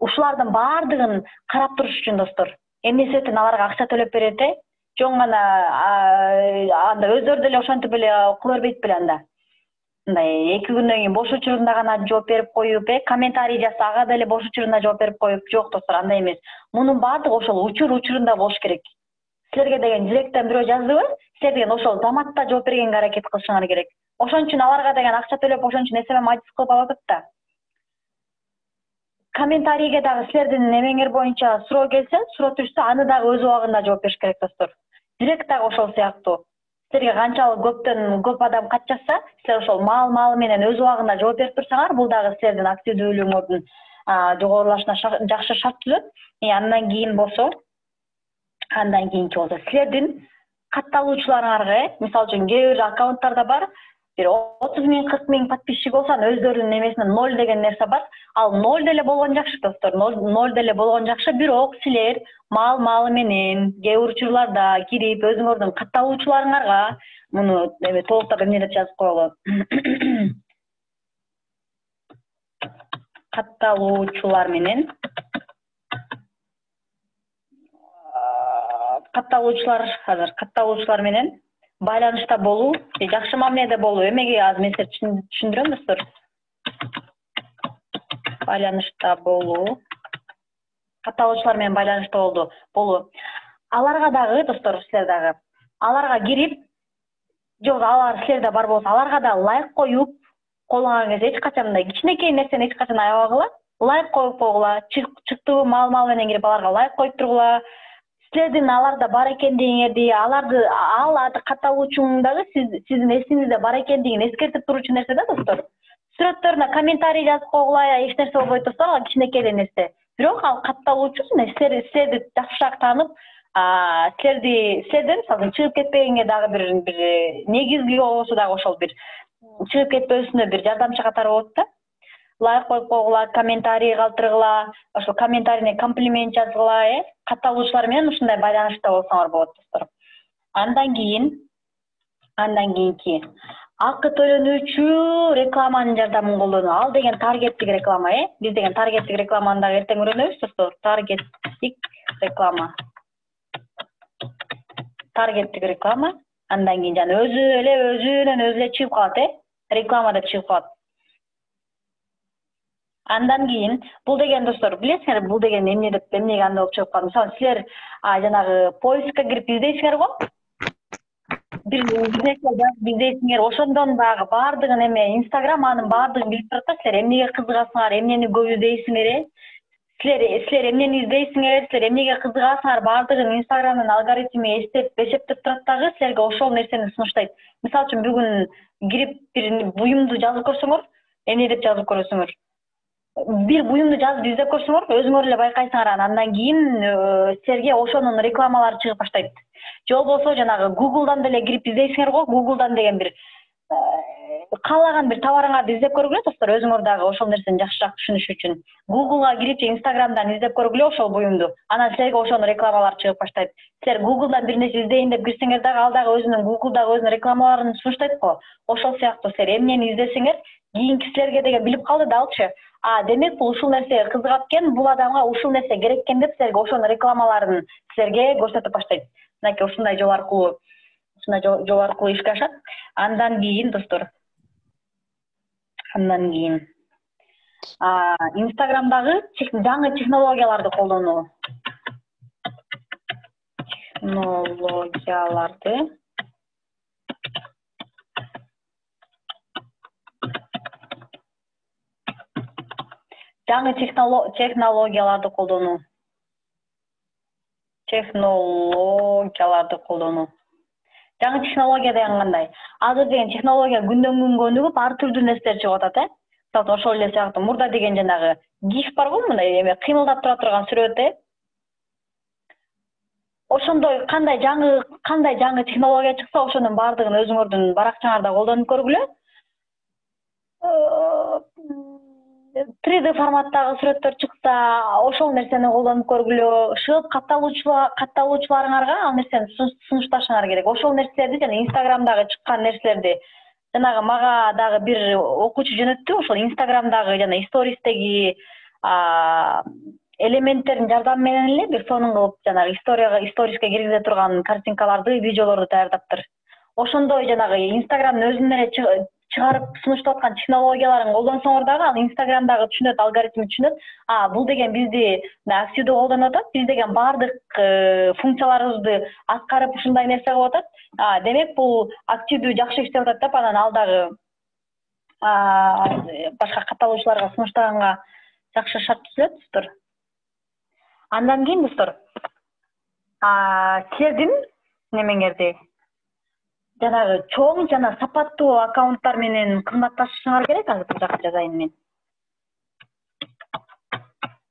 Ушулардын баардыгын карап туруш үчүн, достор. Эмне себептен аларга акча төлөп берет, Жоң гана анда өздөрү деле ошентип эле кыла бербейт беле анда. Мындай 2 күндөн кийин бош учурунда гана жооп берип коюп, комментарий жазса ага деле бош учурунда жооп берип коюп, жок, достор, андай эмес. Мунун баардыгы ошол учурунда болуш керек. Силерге деген директтен бирөө жаздыбы? Силер деген ошол заматта жооп бергенге аракет кылышыңар керек. Ошон үчүн аларга деген акча төлөп, ошон үчүн SMM адис кылып алып атат да. Комментарийге дагы силердин эмеңер боюнча суроо келсе, суроо түшсө, аны дагы өз убагында жооп бериш керек, достор. Директ дагы ошол сыяктуу. силерге канчалык көп адам кат жазса, силер ошол маал менен өз убагында жооп берип турсаңар, бул дагы силердин активдүүлүгүңөрдүн жогорулашына жакшы шарт түзөт. Андан кийинки болсо силердин катталуучуларыңарга, мисалы үчүн кээ бир аккаунттарда бар, бир 30 миң, 40 миң подписчик болсо, өздөрүнүн эмесинде 0 деген нерсе бар. Ал 0 деле болгон жакшы, достор. 0 деле болгон жакшы, бирок силер маалы менен кээ бир учурларда кирип өзүңөрдүн катталуучуларыңарга муну толуктап эмне деп жазып коелу. Катталуучулар менен байланышта болуу, жакшы мамиледе болуу. Эмеге азыр мен силерге түшүндүрөм, достор. Байланышта болуу. Катталуучулар менен байланышта болуу. Аларга дагы, достор, силер дагы аларга кирип, жок, алар силерде бар болсо, аларга да лайк коюп коюлган кезде эч качан мындай кичинекей нерсени эч качан аябагыла. Лайк коюп койгула, чыктыбы маал менен кирип аларга лайк коюп тургула. Силердин аларда бар экендигиңерди, ал катталуучуң дагы сиздин эсиңизде бар экендигин эскертип турчу нерсе да, достор. Сүрөттөрүнө комментарий жазып койгула, эч нерсе болбой турса, ал кичинекей нерсе. Бирок ал катталуучу силерди жакшыраак таанып, силерден мисалы чыгып кетпегенге дагы бир негизги болсо дагы ошол бир чыгып кетпөсүнө бир жардамчы катары болот да. Лайк коюп койгула, комментарий калтыргыла, ошол комментарийне комплимент жазгыла, катталуучулар менен ушундай байланышта болсоңор болот, достор. Андан кийинки акы төлөнүүчү рекламанын жардамын колдонуу. Ал деген таргеттик реклама, Биз деген таргеттик рекламаны дагы эртең үйрөнөбүз, достор. Таргеттик реклама. Андан кийин жана өзүнөн өзү чыгып калат, реклама деп чыгып калат. Андан кийин бул деген, достор, билесиңер, бул деген эмнеге андай болуп чыгып калды. Мисалы силер жанагы поискка кирип издейсиңер го. Бир издейсиңер, ошондон дагы баардыгын Instagram анын баардыгын билип турат да, силер эмнеге кызыгасыңар, эмнени көп издейсиңер, силер эмнени издейсиңер, силер эмнеге кызыгасыңар, баардыгын Instagram'дын алгоритми эсептеп турат дагы, силерге ошол нерсени сунуштайт. Мисалы үчүн бүгүн кирип бир буюмду жазып көрсөңөр, эмне деп жазып көрөсүңөр? Бир буюмду жазып издеп көрсөңөр, өзүңөр эле байкайсыңар, андан кийин силерге ошонун рекламалары чыгып баштайт. Же болбосо жанагы Google'дан деле кирип издейсиңер го, Google'дан деген бир каалаган бир товарыңарды издеп көргүлө, достор, өзүңөр дагы ошол нерсени жакшыраак түшүнүш үчүн. Google'га кирип, Instagram'дан издеп көргүлө ошол буюмду. Анан силерге ошонун рекламалары чыгып баштайт. Силер Google'дан бир нерсе издейин деп кирсеңер дагы, ал дагы өзүнүн Google'дагы өзүнүн рекламаларын сунуштайт го. Ошол сыяктуу силер эмнени издесеңер, кийинки силерге деген билип калды да алчы. Демек бул ушул нерсеге кызыгат экен, бул адамга ушул нерсе керек экен деп силерге ошонун рекламаларын силерге көрсөтүп баштайт. Мынакей ушундай жол аркылуу ишке ашат. Андан кийин, достор, Instagram'дагы жаңы технологияларды колдонуу. Жаңы технологияларды колдонуу. Жаңы технология деген кандай? Азыр деген технология күндөн күнгө өнүгүп, ар түрдүү нерселер чыгып атат, Мисалы ошол эле сыяктуу мурда деген жанагы гиф бар го, мындай эме кыймылдап тура турган сүрөт, Ошондой кандай жаңы технология чыкса, ошонун баардыгын өзүңөрдүн баракчаңарда колдонуп көргүлө. 3D форматтагы сүрөттөр чыкса, ошол нерсени колдонуп көргүлө. Шыгып катталуучуларыңарга ал нерсени сунушташыңар керек. Ошол нерселерди жана Instagram'дагы чыккан нерселерди жанагы мага дагы бир окуучу жөнөттү. Ошол Instagram'дагы жана стористеги элементтердин жардамы менен эле бир сонун кылып жанагы сториске киргизе турган картинкаларды, видеолорду даярдаптыр. Ошондой жанагы Instagram'дын өзүнөн эле чыгарып сунуштап аткан технологияларын колдонсоңор дагы ал Instagram'дагы түшүнөт, алгоритми түшүнөт. Бул деген бизди активдүү колдонуп атат, биз деген баардык функцияларыбызды аткарып ушундай нерсе кылып атат. Демек бул активдүү жакшы иштеп атат деп, анан ал дагы башка катталуучуларга сунуштаганга жакшы шарт түзөт, достор. Андан кийин, достор, силердин немеңерди жанагы чоң жана сапаттуу аккаунттар менен кызматташышыңар керек. Азыр бул жакка жазайын мен.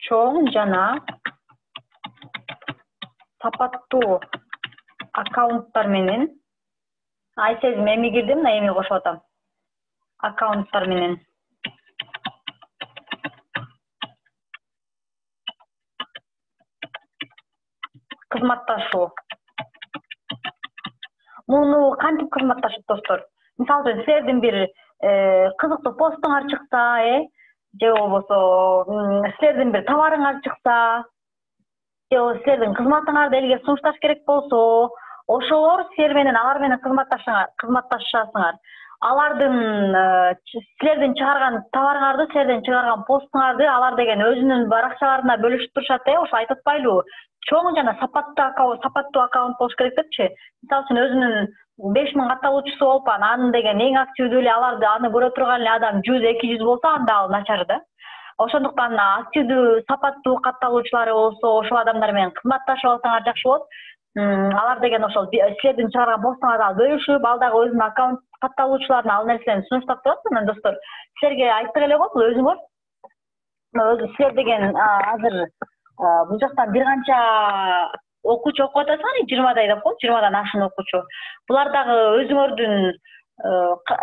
Чоң жана сапаттуу аккаунттар менен айсезим эми кирдим, мына эми кошуп атам. Аккаунттар менен кызматташуу. Муну кантип кызматташат достор? Мисалы үчүн силердин бир кызыктуу постуңар чыкса, же болбосо силердин бир товарыңар чыкса, же силердин кызматыңарды элге сунушташ керек болсо, ошолор силер менен алар менен кызматташасыңар. Алардын силердин чыгарган товарыңарды, силердин чыгарган постуңарды алар деген өзүнүн баракчаларына бөлүшүп турушат, ошо айтып атпайлыбы? Чоң жана сапаттуу аккаунт болуш керек депчи. Мисалы үчүн өзүнүн 5000 катталуучусу болуп, анын деген эң активдүү эле аны көрө турган эле адам 100-200 болсо, анда ал начар да. Ошондуктан активдүү сапаттуу катталуучулары болсо, ошол адамдар менен кызматташып алсаңар жакшы болот. Алар деген ошол силердин чыгарган постуңарды бөлүшүп, ал дагы өзүнүн аккаунт катталуучуларына ал нерсени сунуштап турат. Анан достор, силерге айттык эле го, бул өзүңөр. Өзү силер деген азыр бул жактан бир канча окуучу окуп атасыңар, 20дай деп коет, 20дан ашын окуучу. Булар дагы өзүңөрдүн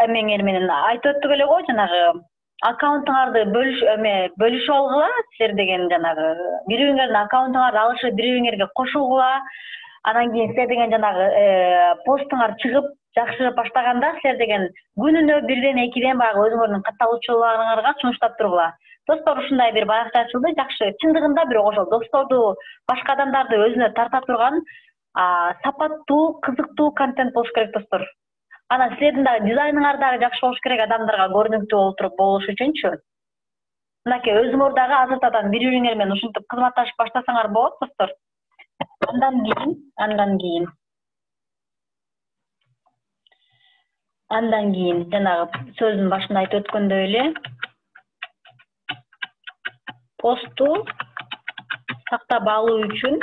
эмеңер менен айтып өттүк эле го, жанагы аккаунтуңарды бөлүшүп алгыла. Силер деген жанагы бири-бириңердин аккаунтуңарды алышып, бири-бириңерге кошулгула. Анан кийин силер деген жанагы постуңар чыгып жакшырып баштаганда, силер деген күнүнө 1-2 баягы өзүңөрдүн катталуучуларыңарга сунуштап тургула. Достор, ушундай бир баракча ачылды, жакшы. Чындыгында бирок ошол досторду, башка адамдарды өзүнө тарта турган сапаттуу, кызыктуу контент болуш керек, достор. Анан силердин дагы дизайныңар дагы жакшы болуш керек, адамдарга көрүнүктүү болуш үчүнчү. Мынакей өзүңөр дагы азыртадан бири-бириңер менен ушинтип кызматташып баштасаңар болот, достор. Андан кийин жанагы сөздүн башында айтып өткөндөй эле посту сактап алуу үчүн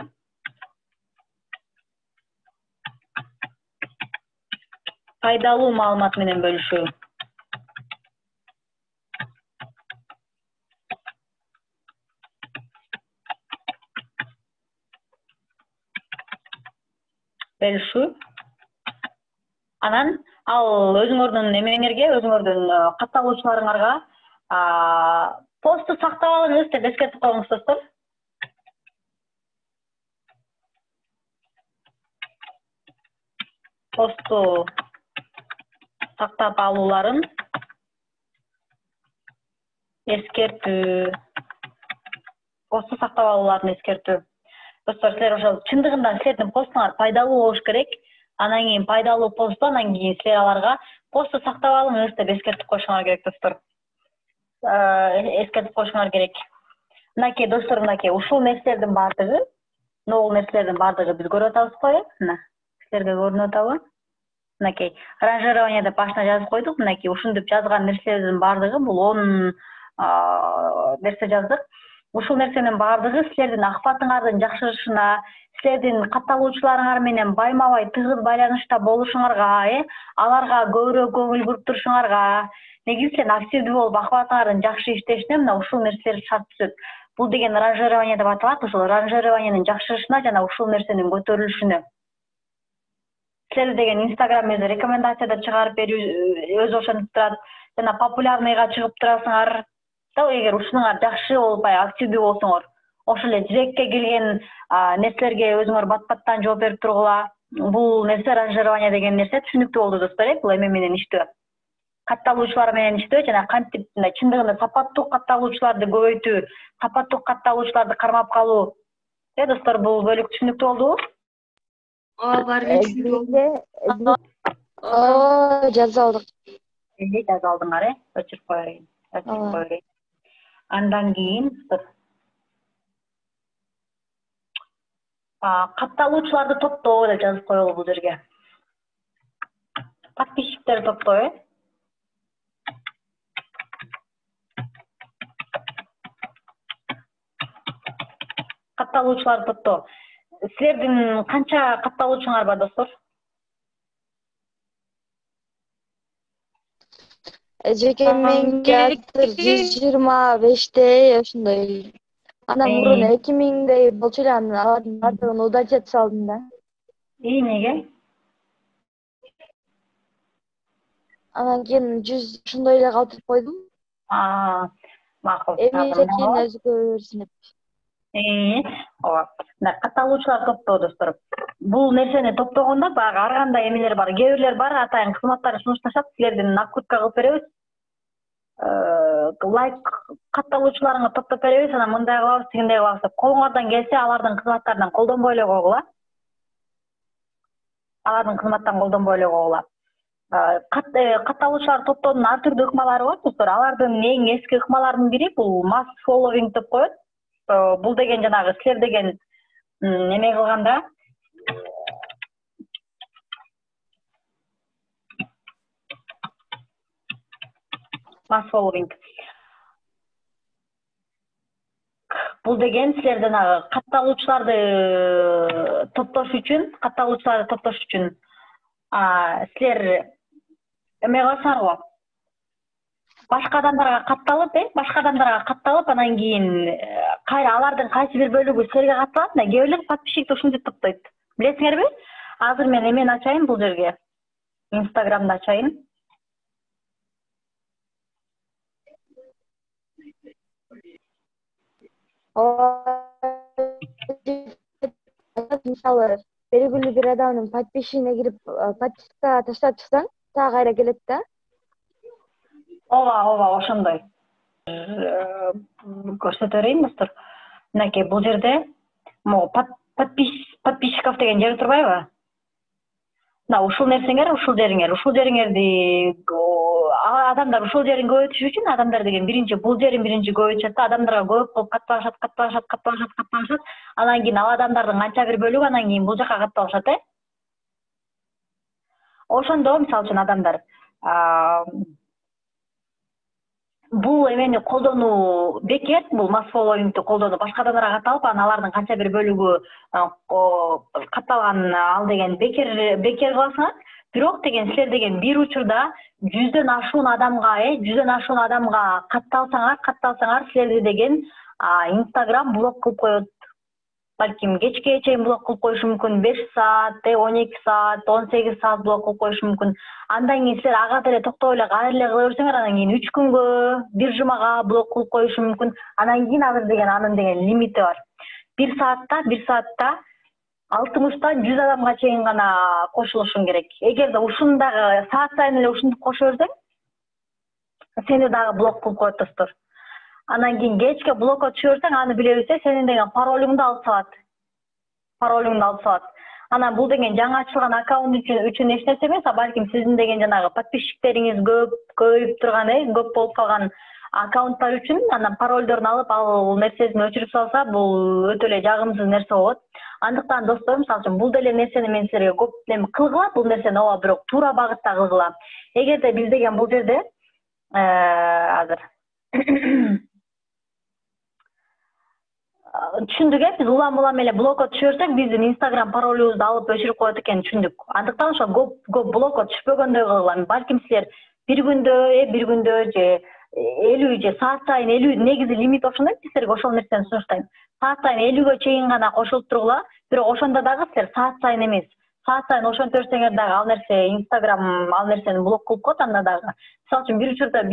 пайдалуу маалымат менен бөлүшүү. Анан ал өзүңөрдүн эмеңерге, өзүңөрдүн катталуучуларыңарга посту сактап алыңыз деп эскертип коюңуз, достор. Посту сактап алууларын эскертүү. Достор, силер ошол чындыгында силердин постуңар пайдалуу болуш керек. Анан кийин пайдалуу посту, анан кийин силер аларга посту сактап алыңыз деп эскертип коюшуңар керек, достор. Мынакей достор, мынакей ушул нерселердин баардыгы биз көрүп атабыз го, мына силерге көрүнүп атабы? Мынакей ранжирование деп башына жазып койдук. Мынакей ушинтип жазган нерселердин баардыгы, бул 10 нерсе жаздык. Ушул нерсенин баардыгы силердин акыбатыңардын жакшырышына, силердин катталуучуларыңар менен байма-бай тыгыз байланышта болушуңарга, аларга көбүрөөк көңүл буруп турушуңарга, негизи силер активдүү болуп акыбатыңардын жакшы иштешине мына ушул нерселер шарт түзөт. Бул деген ранжирование деп аталат. Ошол ранжированиянын жакшырышына жана ушул нерсенин көтөрүлүшүнө. Силер деген Instagram өзү рекомендацияда чыгарып берүү өзү ошентип турат. Жана популярныйга чыгып турасыңар. Эгер ушунуңар жакшы болуп, активдүү болсоңор, ошол эле жирекке келген нерселерге өзүңөр бат-баттан жооп берип тургула. Бул нерсе ранжирование деген нерсе түшүнүктүү болду, достор. Бул эме менен иштөө. Катталуучулар менен иштөө жана кантип чындыгында сапаттуу катталуучуларды көбөйтүү, сапаттуу катталуучуларды кармап калуу. Достор, бул бөлүк түшүнүктүү болдубу? Жазып алдык. Жазып алдыңар, өчүрүп коеюн. Андан кийин катталуучуларды топтоо деп жазып коелу бул жерге. Подписчиктерди топтоо, катталуучуларды топтоо. Силердин канча катталуучуңар бар, достор? Жеке менге азыр 125 ошондой. Андан мурун 2000 болчу эле, алардын баардыгын удалить салдым да. Неге? Анан кийин 100 ошондой эле калтырып койдум. Макул. Эми кийин өзү көрө берсин деп. Ооба. Катталуучулар топтоо достор. Бул нерсени топтогондо баягы ар кандай эмелер бар. Кээ бирлер бар, атайын кызматтарды сунушташат, силердин накрутка кылып беребиз. Лайк катталуучуларыңа топтоп беребиз, анан мындай кылабыз, тигиндей кылабыз деп колуңардан келсе алардын кызматтарынан колдонбой эле койгула. Катталуучулар топтоонун ар түрдүү ыкмалары бар достор. Алардын эң эски ыкмаларынын бири бул mass following деп коет. Бул деген жанагы силер деген неме кылганда mass following. Бул деген силер жанагы катталуучуларды топтош үчүн силер эме кыласыңар го. Башка адамдарга катталып, анан кийин кайра алардын кайсы бир бөлүгү силерге катталат, кээ бирлер подписчикти ушинтип топтойт. Билесиңерби? Азыр мен эмени ачайын бул жерге. Инстаграмды ачайын. Мисалы, белгилүү бир адамдын подписчигине кирип, подписка таштап чыксаң, так кайра келет да. Ооба, ошондой. Көрсөтө берейин достор. Мынакей бул жерде подписчиков деген жери турбайбы? Ушул жериңерди адамдар ушул жерин көбөйтүш үчүн адамдар деген бул жерин көбөйтүшөт да, адамдарга көп болуп катталышат. Анан кийин ал адамдардын канча бир бөлүгү анан кийин бул жака катталышат, Ошондо мисалы үчүн адамдар бул эмени колдонуу бекер, бул mass following'ти колдонуу башка адамдарга катталып, анан алардын канча бир бөлүгү катталган ал деген бекер кыласыңар. Бирок деген силер деген бир учурда 100дөн ашуун адамга катталсаңар, силерди деген Instagram блок кылып коет. Балким кечке чейин блок кылып коюшу мүмкүн, 5 саат, 12 саат, 18 саат блок кылып коюшу мүмкүн. Андан кийин силер ага деле токтой эле кайра эле кыла берсеңер, анан кийин 3 күнгө, 1 жумага блок кылып коюшу мүмкүн. Анан кийин азыр деген анын деген лимити бар. 1 саатта 60тан 100 адамга чейин гана кошулушуң керек. Эгерде ушундагы саат сайын эле ушинтип кошо берсең, сени дагы блок кылып коет достор. Анан кийин кечке блокко түшө берсең, аны биле берсе, сенин деген паролуңду алып салат. Анан бул деген жаңы ачылган аккаунт үчүн эч нерсе эмес, балким сиздин деген жанагы подписчиктериңиз көбөйүп турган, көп болуп калган аккаунттар үчүн анан паролдорун алып, ал нерсесин өчүрүп салса, бул өтө эле жагымсыз нерсе болот. Андыктан достор, мисалы үчүн бул деле нерсени мен силерге көп кылгыла, бул нерсени ооба, бирок туура багытта кылгыла. Эгерде биз деген бул жерде азыр түшүндүк, биз улам эле блокко түшө берсек, биздин Instagram паролубузду алып өчүрүп коет экенин түшүндүк. Андыктан ошо көп блокко түшпөгөндөй кылгыла. Балким силер бир күндө же 50 же саат сайын 50 негизи лимит ошондой, силерге ошол нерсени сунуштайм. Саат сайын 50гө чейин гана кошулуп тургула, бирок ошондо дагы силер саат сайын эмес. Саат сайын ошентип берсеңер дагы ал нерсе Instagram ал нерсени блок кылып коет, анда дагы. Мисалы үчүн бир учурда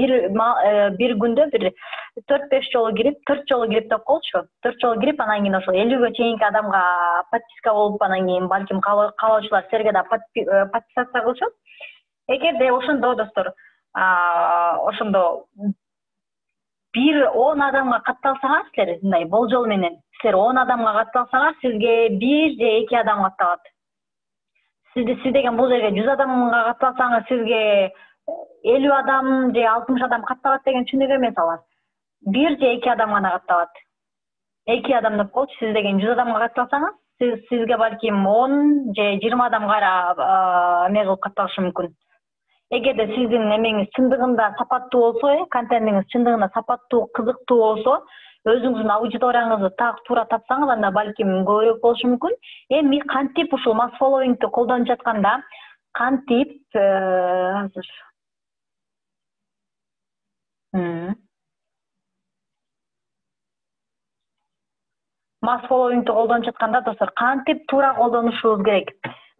бир күндө бир 4-5 жолу кирип, 4 жолу кирип деп коелучу. 4 жолу кирип, анан кийин ошол 50гө чейинки адамга подписка болуп, анан кийин балким каалоочулар силерге да подписаться кылышат. Эгерде ошондо достор, ошондо бир 10 адамга катталсаңар, силер мындай болжол менен, силер 10 адамга катталсаңар, сизге 1 же 2 адам катталат. Сиз деген бул жерге 100 адамга катталсаңыз, сизге 50 адам же 60 адам катталат деген түшүнүк эмес алар. 1 же 2 адам гана катталат. 2 адам деп коелучу, сиз деген 100 адамга катталсаңыз, сизге балким 10 же 20 адам кайра эме кылып катталышы мүмкүн. Эгерде сиздин эмеңиз чындыгында сапаттуу болсо, контентиңиз чындыгында сапаттуу, кызыктуу болсо, өзүңүздүн аудиторияңызды так туура тапсаңыз, анда балким көбүрөөк болушу мүмкүн. Эми кантип ушул mass following'ти колдонуп жатканда, кантип азыр Мм. Мас фолловингди колдонуп жатканда достор кантип туура колдонушубуз керек.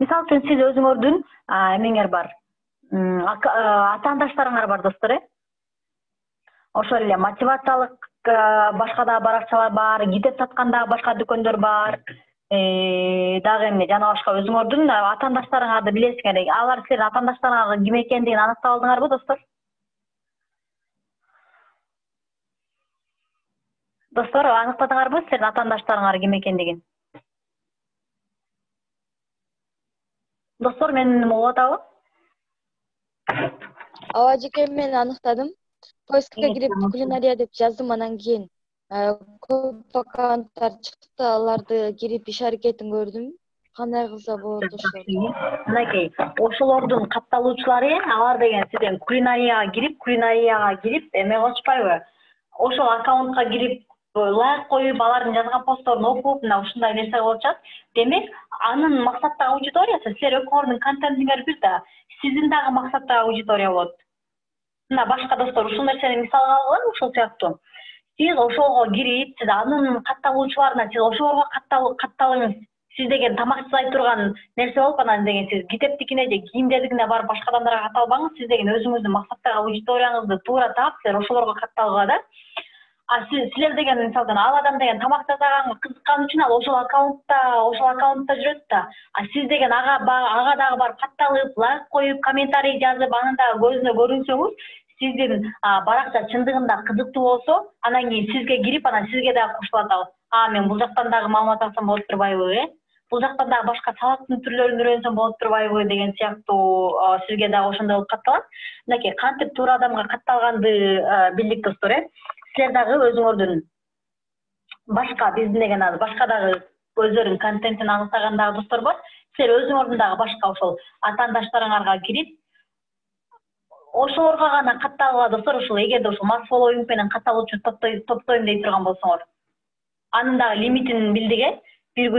Мисалы үчүн сиз өзүңөрдүн эмеңер бар. Атаандаштарыңар бар достор, ошол эле мотивациялык башка да баракчалар бар, китеп саткан дагы башка дүкөндөр бар. Дагы эме жана башка өзүңөрдүн атаандаштарыңарды билесиңер. Алар силердин атаандаштарыңар ким экендигин аныктап алдыңарбы, достор? Достор, аныктадыңарбы силердин атаандаштарыңар ким экендигин? Достор, менин болуп атабы? Ооба жеке мен аныктадым. Поискке кирип кулинария деп жаздым, анан кийин көп аккаунттар чыкты, аларды кирип иш аракетин көрдүм. Кандай кылса болот ошол. Мынакей, ошолордун катталуучулары, алар деген сизден кулинарияга кирип, эме кылышпайбы? Ошол аккаунтка кирип, лайк коюп, алардын жазган постторун окуп, мына ушундай нерсе кылышат. Демек, анын максаттагы аудиториясы силер экөөңөрдүн контентиңер бир да, сиздин дагы максаттагы аудитория болот. Мына башка достор, ушул нерсени мисалга алгыла, ушул сыяктуу. Сиз ошолго кирип, сиз анын катталуучуларына сиз ошолорго катталыңыз. Сиз деген тамакчылай турган нерсе болуп, анан деген сиз китептикине же кийимдердикине барып башка адамдарга катталбаңыз. Сиз деген өзүңүздүн максаттагы аудиторияңызды туура таап, силер ошолорго катталгыла да. Силер деген мисалдан ал адам деген тамак жасаганга кызыккан үчүн ал ошол аккаунтта жүрөт да. Сиз деген ага дагы барып катталып, лайк коюп, комментарий жазып, анын дагы көзүнө көрүнсөңүз, сиздин баракча чындыгында кызыктуу болсо, анан кийин сизге кирип, анан сизге дагы кошулат ал. Мен бул жактан дагы маалымат алсам болот турбайбы? Бул жактан дагы башка салаттын түрлөрүн үйрөнсөм болот турбайбы деген сыяктуу сизге дагы ошондой болуп катталат. Мынакей кантип туура адамга катталганды билдик достор, Силер дагы өзүңөрдүн башка биздин деген башка дагы өздөрүнүн контентин аңсаган дагы достор бар. Силер өзүңөрдүн дагы башка ошол атаандаштарыңарга кирип, ошолорго гана катталгыла достор. Ушул эгерде ушул мас фолловинг менен катталуучу топтойм дей турган болсоңор, анын дагы лимитин билдик, бир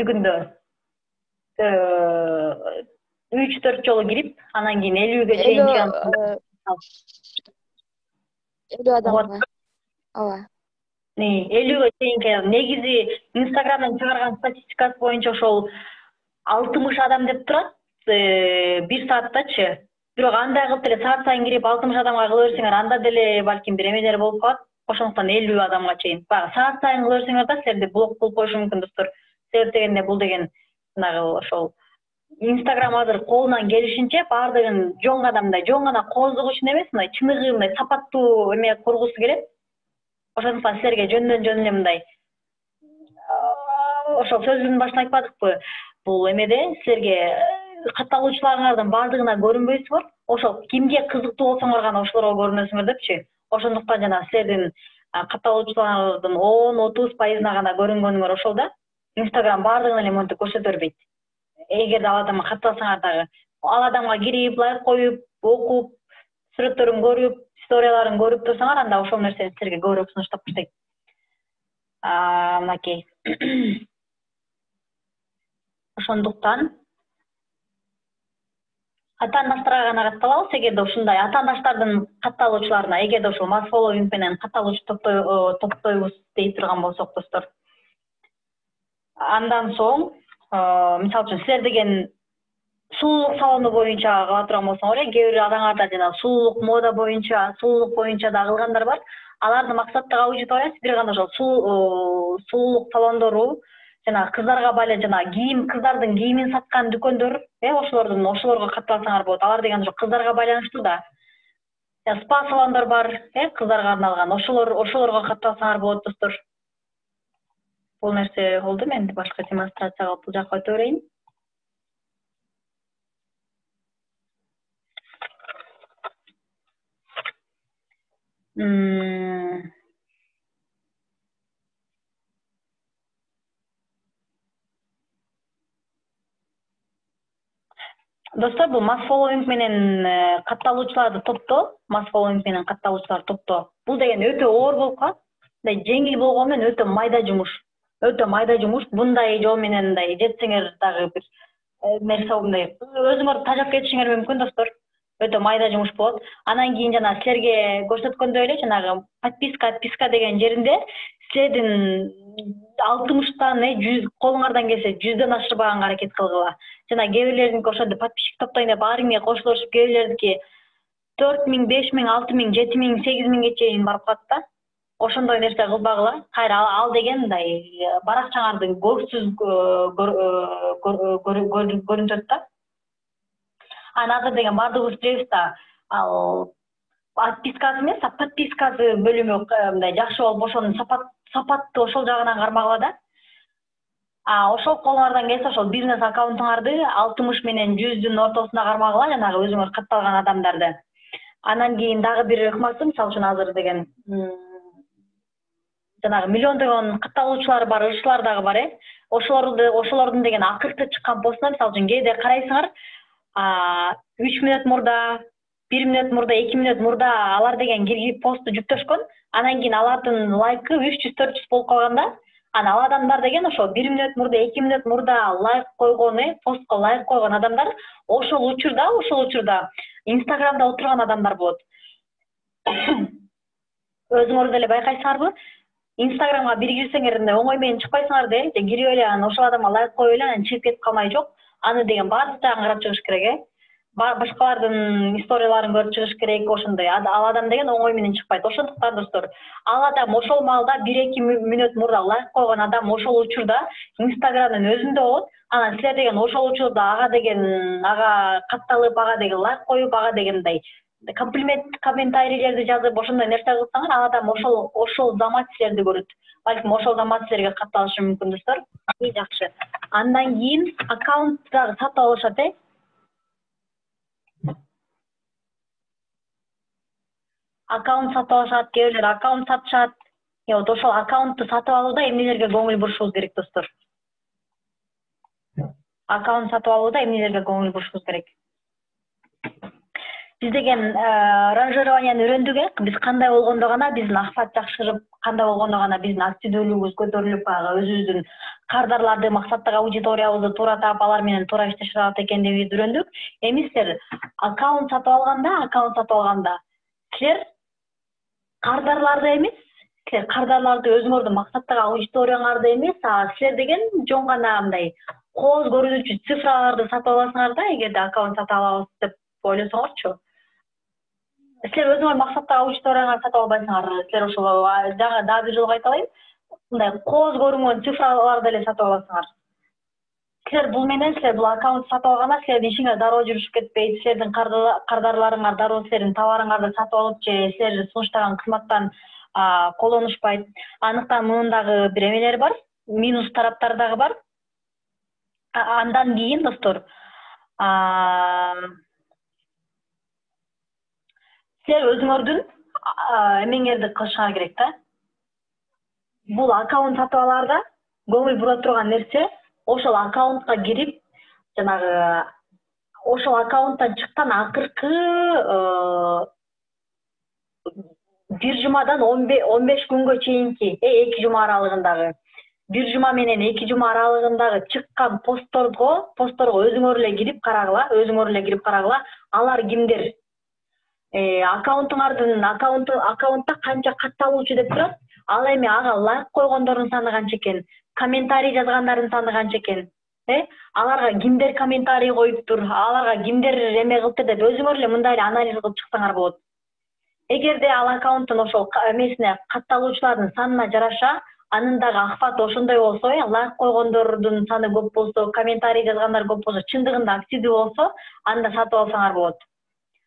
күндө 3-4 жолу кирип, анан кийин 50ге чейин 50 адамга. Ооба. 50ге чейин негизи Инстаграмдын чыгарган статистикасы боюнча ошол 60 адам деп турат, 1 сааттачы. Бирок андай кылып деле саат сайын кирип 60 адамга кыла берсеңер, анда деле балким бир эмелер болуп калат. Ошондуктан 50 адамга чейин. Саат сайын кыла берсеңер да силерди блок кылып коюшу мүмкүн достор. Себеп дегенде бул деген ошол Инстаграм азыр колунан келишинче баардыгын жон гана коздук үчүн эмес, мындай чыныгы мындай сапаттуу эме кургусу келет. Ошондуктан силерге жөндөн эле мындай ошол сөзүн башта айтпадыкпы? Бул эмеде силерге катталуучуларыңардын баардыгына көрүнбөйсүңөр. Ошол кимге кызыктуу болсоңор гана ошолорго көрүнөсүңөр депчи. Ошондуктан жана силердин катталуучуларыңардын 10-30% гана көрүнгөнүңөр ошол да. Инстаграм баардыгын эле монтип көрсөтө бербейт. Эгерде ал адамга катталсаңар дагы, ал адамга кирип, лайк коюп, окуп, сүрөттөрүн көрүп, историяларын көрүп турсаңар, анда ошол нерсени силерге көбүрөөк сунуштап баштайт. Мынакей. Ошондуктан атаандаштарга гана катталабыз. Эгерде ушундай атаандаштардын катталуучуларына, эгерде ошол мас фолловинг менен катталуучу топтойбуз дей турган болсок достор. Андан соң, мисалы үчүн силер деген сулуулук салону боюнча кыла турган болсоңор, кээ бир адамдарда жана сулуулук мода боюнча, да кылгандар бар. Алардын максаттагы аудиториясы бир гана ошол сулуулук салондору, жана кыздарга байлы жана кыздардын кийимин саткан дүкөндөр, ошолорго катталсаңар болот. Алар деген ошо кыздарга байланыштуу да. Спа салондор бар, кыздарга арналган. Ошолорго катталсаңар болот достор. Бул нерсе болду, мен башка демонстрация кылып бул жакка өтө берейин. Достор, бул мас фолловинг менен катталуучуларды топтоо, бул деген өтө оор болуп калат. Мындай жеңил болгону менен өтө майда жумуш. Мындай жол менен мындай жетсеңер дагы бир нерсе мындай өзүңөр тажап кетишиңер мүмкүн достор. өтө майда жумуш болот. Анан кийин жана силерге көрсөткөндөй эле жанагы подписка деген жеринде силердин 60тан 100 колуңардан келсе 100дөн ашырбаганга аракет кылгыла. Жана кээ бирлердинки ошондо подписчик топтойн деп баары эмне кошулуп, кээ бирлердики 4000, 5000, 6000, 7000, 8000ге чейин барып калат да. Ошондой нерсе кылбагыла. Кайра ал деген мындай баракчаңардын көпсүз көрүнүп да. Анан азыр деген баардыгыбыз билебиз да, ал подпискасы эмес, подпискасы бөлүмү мындай жакшы болуп, ошонун сапаттуу ошол жагынан кармагыла да. Ошол колуңардан келсе, ошол бизнес аккаунтуңарды 60 менен 100дүн ортосунда кармагыла, жанагы өзүңөр катталган адамдарды. Анан кийин дагы бир ыкмасы, мисалы үчүн азыр деген жанагы миллиондогон катталуучулар бар, ырчылар дагы бар, ошолордун деген акыркы чыккан постуна, мисалы үчүн кээде карайсыңар, 3 мүнөт мурда, 1 мүнөт мурда, 2 мүнөт мурда алар деген киргип посту жүктөшкөн, анан кийин алардын лайкы 300-400 болуп калганда, анан ал адамдар деген ошо 1 мүнөт мурда, 2 мүнөт мурда лайк койгон, постко лайк койгон адамдар ошол учурда Инстаграмда отурган адамдар болот. Өзүңөр деле байкайсыңарбы? Инстаграмга бир кирсеңер оңой менен чыкпайсыңар да, же кирип эле анан ошол адамга лайк коюп эле анан чыгып кетип калмай жок. Аны деген баардык жагын карап чыгыш керек, башкалардын историяларын көрүп чыгыш керек, ошондой. Ал адам деген оңой менен чыкпайт. Ошондуктан достор, ал адам ошол маалда 1-2 мүнөт мурда лайк койгон адам ошол учурда Инстаграмдын өзүндө болот. Анан силер деген ошол учурда ага катталып, ага деген лайк коюп, ага дегендей комментарийлерди жазып, ошондой нерсе кылсаңар, ал адам ошол замат силерди көрөт. Балким ошол замат силерге катталышы мүмкүн достор. Жакшы. Андан кийин аккаунттарды сатып алышат, аккаунт сатып алышат, кээ бирлер аккаунт сатышат. Вот ошол аккаунтту сатып алууда эмнелерге көңүл бурушубуз керек достор? Аккаунт сатып алууда эмнелерге көңүл бурушубуз керек? Биз деген ранжированияны үйрөндүк, биз кандай болгондо гана биздин акпат жакшырып, кандай болгондо гана биздин активдүүлүгүбүз көтөрүлүп, өзүбүздүн кардарларды, максаттагы аудиториябызды туура таап, алар менен туура иштешип алат экендигибизди үйрөндүк. Эми силер аккаунт сатып алганда силер кардарларды эмес, силер кардарларды өзүңөрдүн максаттагы аудиторияңарды эмес, силер деген жон гана мындай кооз көрүнүүчү цифраларды сатып аласыңар да, эгерде аккаунт сатып алабыз деп ойлосоңорчу. Силер өзүңөр максаттагы аудиторияңарды сатып албайсыңар. Силер ошол жаңы дагы бир жолу айталайын, мындай кооз көрүнгөн цифраларды эле сатып аласыңар. Силер бул аккаунт сатып алганда силердин ишиңер дароо жүрүшүп кетпейт, силердин кардарларыңар дароо силердин товарыңарды сатып алып же силер сунуштаган кызматтан колдонушпайт. Андыктан мунун дагы бир эмелери бар, минус тараптары дагы бар. Андан кийин достор, силер өзүңөрдүн эмеңерди кылышыңар керек да. Бул аккаунт сатып алаарда көңүл бура турган нерсе, ошол аккаунтка кирип, жанагы ошол аккаунттан чыккан акыркы бир жумадан 15 күнгө чейинки, 2 жума аралыгындагы, бир жума менен 2 жума аралыгындагы чыккан постторго өзүңөр эле кирип карагыла, алар кимдер? Аккаунтта канча катталуучу деп турат. Ал эми ага лайк койгондордун саны канча экен, комментарий жазгандардын саны канча экен, аларга кимдер комментарий коюптур, аларга кимдер эме кылыптыр деп өзүңөр эле мындай эле анализ кылып чыксаңар болот. Эгерде ал аккаунттун ошол эмесине катталуучулардын санына жараша, анын дагы акпаты ошондой болсо, лайк койгондордун саны көп болсо, комментарий жазгандар көп болсо, чындыгында активдүү болсо, анда сатып алсаңар болот.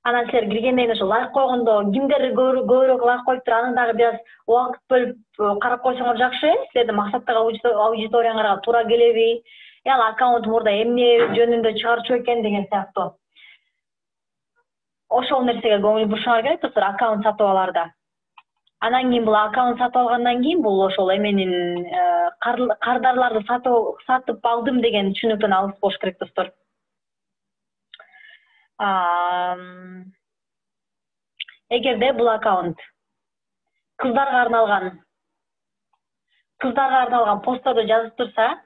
Анан силер киргенден ошо лайк койгондо кимдер көбүрөөк лайк коюптур, аны дагы бир аз убакыт бөлүп карап койсоңор жакшы, силердин максаттагы аудиторияңарга туура келеби, ал аккаунт мурда эмне жөнүндө чыгарчу экен деген сыяктуу. Ошол нерсеге көңүл бурушуңар керек достор, аккаунт сатып алаарда. Анан кийин бул аккаунт сатып алгандан кийин бул ошол эменин кардарларды сатып алдым деген түшүнүктөн алыс болуш керек достор. Эгерде бул аккаунт кыздарга арналган постторду жазып турса,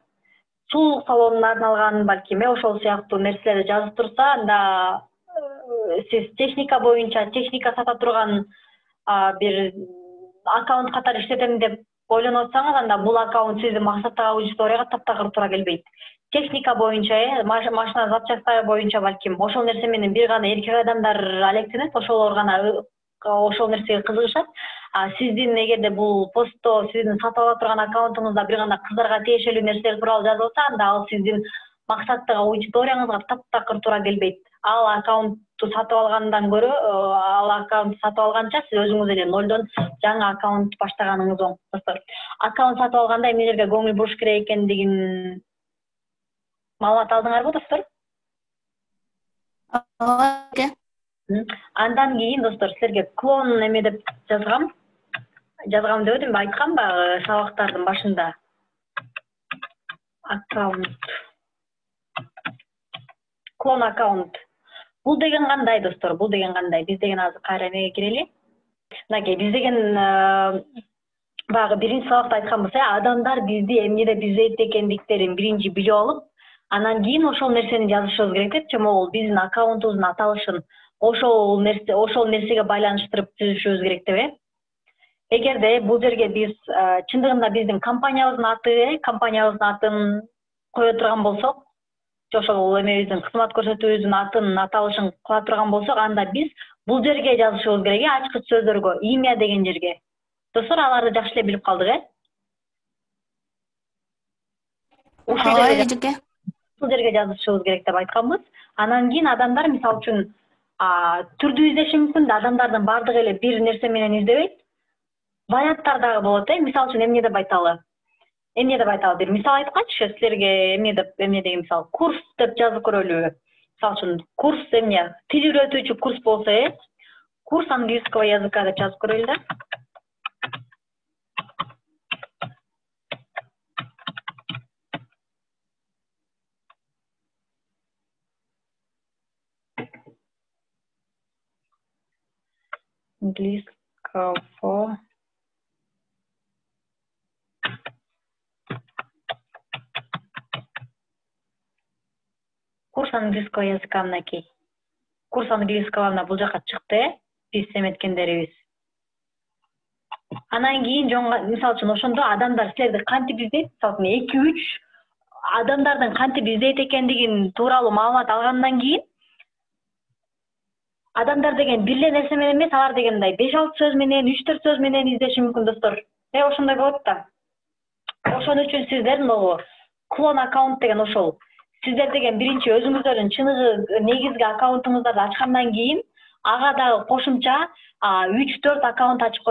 сулуулук салонуна арналган балким ошол сыяктуу нерселерди жазып турса, анда сиз техника боюнча техника сата турган бир аккаунт катары иштетем деп ойлонуп атсаңыз, анда бул аккаунт сиздин максаттагы аудиторияга таптакыр туура келбейт. Техника боюнча, машина запчастары боюнча балким ошол нерсе менен бир гана эркек адамдар алектенет, ошолор гана ошол нерсеге кызыгышат. Сиздин эгерде бул постто сиздин сатып ала турган аккаунтуңузда бир гана кыздарга тиешелүү нерселер тууралуу жазылса, анда ал сиздин максаттагы аудиторияңызга таптакыр туура келбейт. Ал аккаунтту сатып алгандан көрө, ал аккаунтту сатып алганча сиз өзүңүз эле нолдон жаңы аккаунт баштаганыңыз оң, достор. Аккаунт сатып алганда эмнелерге көңүл буруш керек экендигин маалымат алдыңарбы, достор? Андан кийин, достор, силерге клон эме деп жазгам дебедимби, айткам баягы сабактардын башында. Аккаунт. Клон аккаунт. Бул деген кандай, достор? Бул деген кандай? Биз деген азыр кайра эмеге кирели. Мынакей, биз деген баягы биринчи сабакта айтканбыз, адамдар бизди эмне деп издейт экендиктерин биринчи билип алып, анан кийин ошол нерсени жазышыбыз керек деп, чамол биздин аккаунтубуздун аталышын ошол нерсеге байланыштырып түзүшүбүз керек деп, Эгерде бул жерге биз чындыгында биздин компаниябыздын атын кое турган болсок, ошол эмебиздин кызмат көрсөтүүбүздүн атын аталышын кыла турган болсок, анда биз бул жерге жазышыбыз керек, ачкыч сөздөргө, имя деген жерге. Достор, аларды жакшы эле билип калдык, Ушул жерге жазышыбыз керек деп айтканбыз. Анан кийин адамдар мисалы үчүн түрдүү издеши мүмкүн да, адамдардын бардыгы эле бир нерсе менен издебейт. Варианттар дагы болот, мисалы үчүн эмне деп айталы? Бир мисал айткачы, силерге эмне деген мисал, курс деп жазып көрөлү. Мисалы үчүн курс эмне? Тил үйрөтүүчү курс болсо, курс английского языка деп жазып көрөлү да. Английского курс английского языка, мынакей. Курс английского бул жака чыкты, биз эметкендерибиз. Анан кийин мисалы үчүн ошондо адамдар силерди кантип издейт? Мисалы үчүн 2-3 адамдардын кантип издейт экендигин тууралуу маалымат алгандан кийин адамдар деген бир эле нерсе менен эмес, алар деген мындай 5-6 сөз менен, 3-4 сөз менен издеши мүмкүн, достор. Ошондой болот да. Ошон үчүн сиздер могу клон аккаунт деген ошол. Сиздер деген биринчи өзүңүздөрдүн чыныгы негизги аккаунтуңуздарды ачкандан кийин ага дагы кошумча 3-4 аккаунт ачып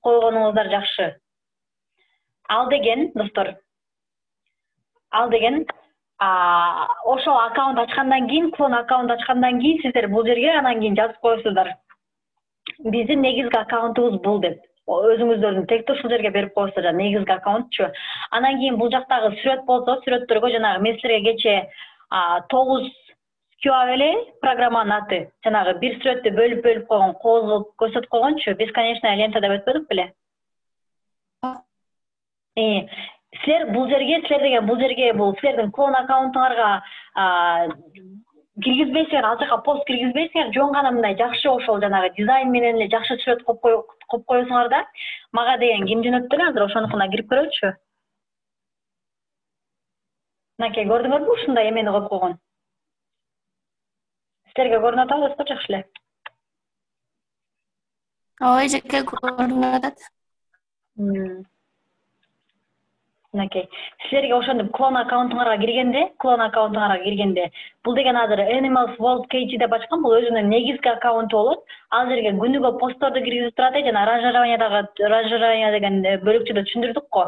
койгонуңуздар жакшы. Ал деген, достор, ошол аккаунт ачкандан кийин, клон аккаунт ачкандан кийин сиздер бул жерге анан кийин жазып коесуздар. Биздин негизги аккаунтубуз бул деп. Өзүңүздөрдүн тегти ушул жерге берип коесуздар, негизги аккаунтчу. Анан кийин бул жактагы сүрөт болсо, сүрөттөргө жанагы мен силерге кечээ 9 QA эле программанын аты. Жанагы бир сүрөттү бөлүп койгон, козулуп көрсөтүп койгончу, бесконечная лента деп өтпөдүк беле? Силер бул жерге бул силердин клон аккаунтуңарга киргизбейсиңер, ал жака пост киргизбейсиңер, жөн гана мындай жакшы ошол жанагы дизайн менен эле жакшы сүрөт коюп коесуңар да. Мага деген ким жөнөттү эле, азыр ошонукуна кирип көрөлүчү. Мынакей, көрдүңөрбү ушундай эмени коюп койгон? Силерге көрүнүп атабы, достор, жакшы эле? Ой, жеке көрүнүп атат. Мынакей, силерге ошондо клон аккаунтуңарга киргенде, бул деген азыр Animals World KG деп ачкан, бул өзүнүн негизги аккаунту болот. Ал жерге күнүгө постторду киргизип турат, жана ранжирование деген бөлүкчөдө түшүндүрдүк го.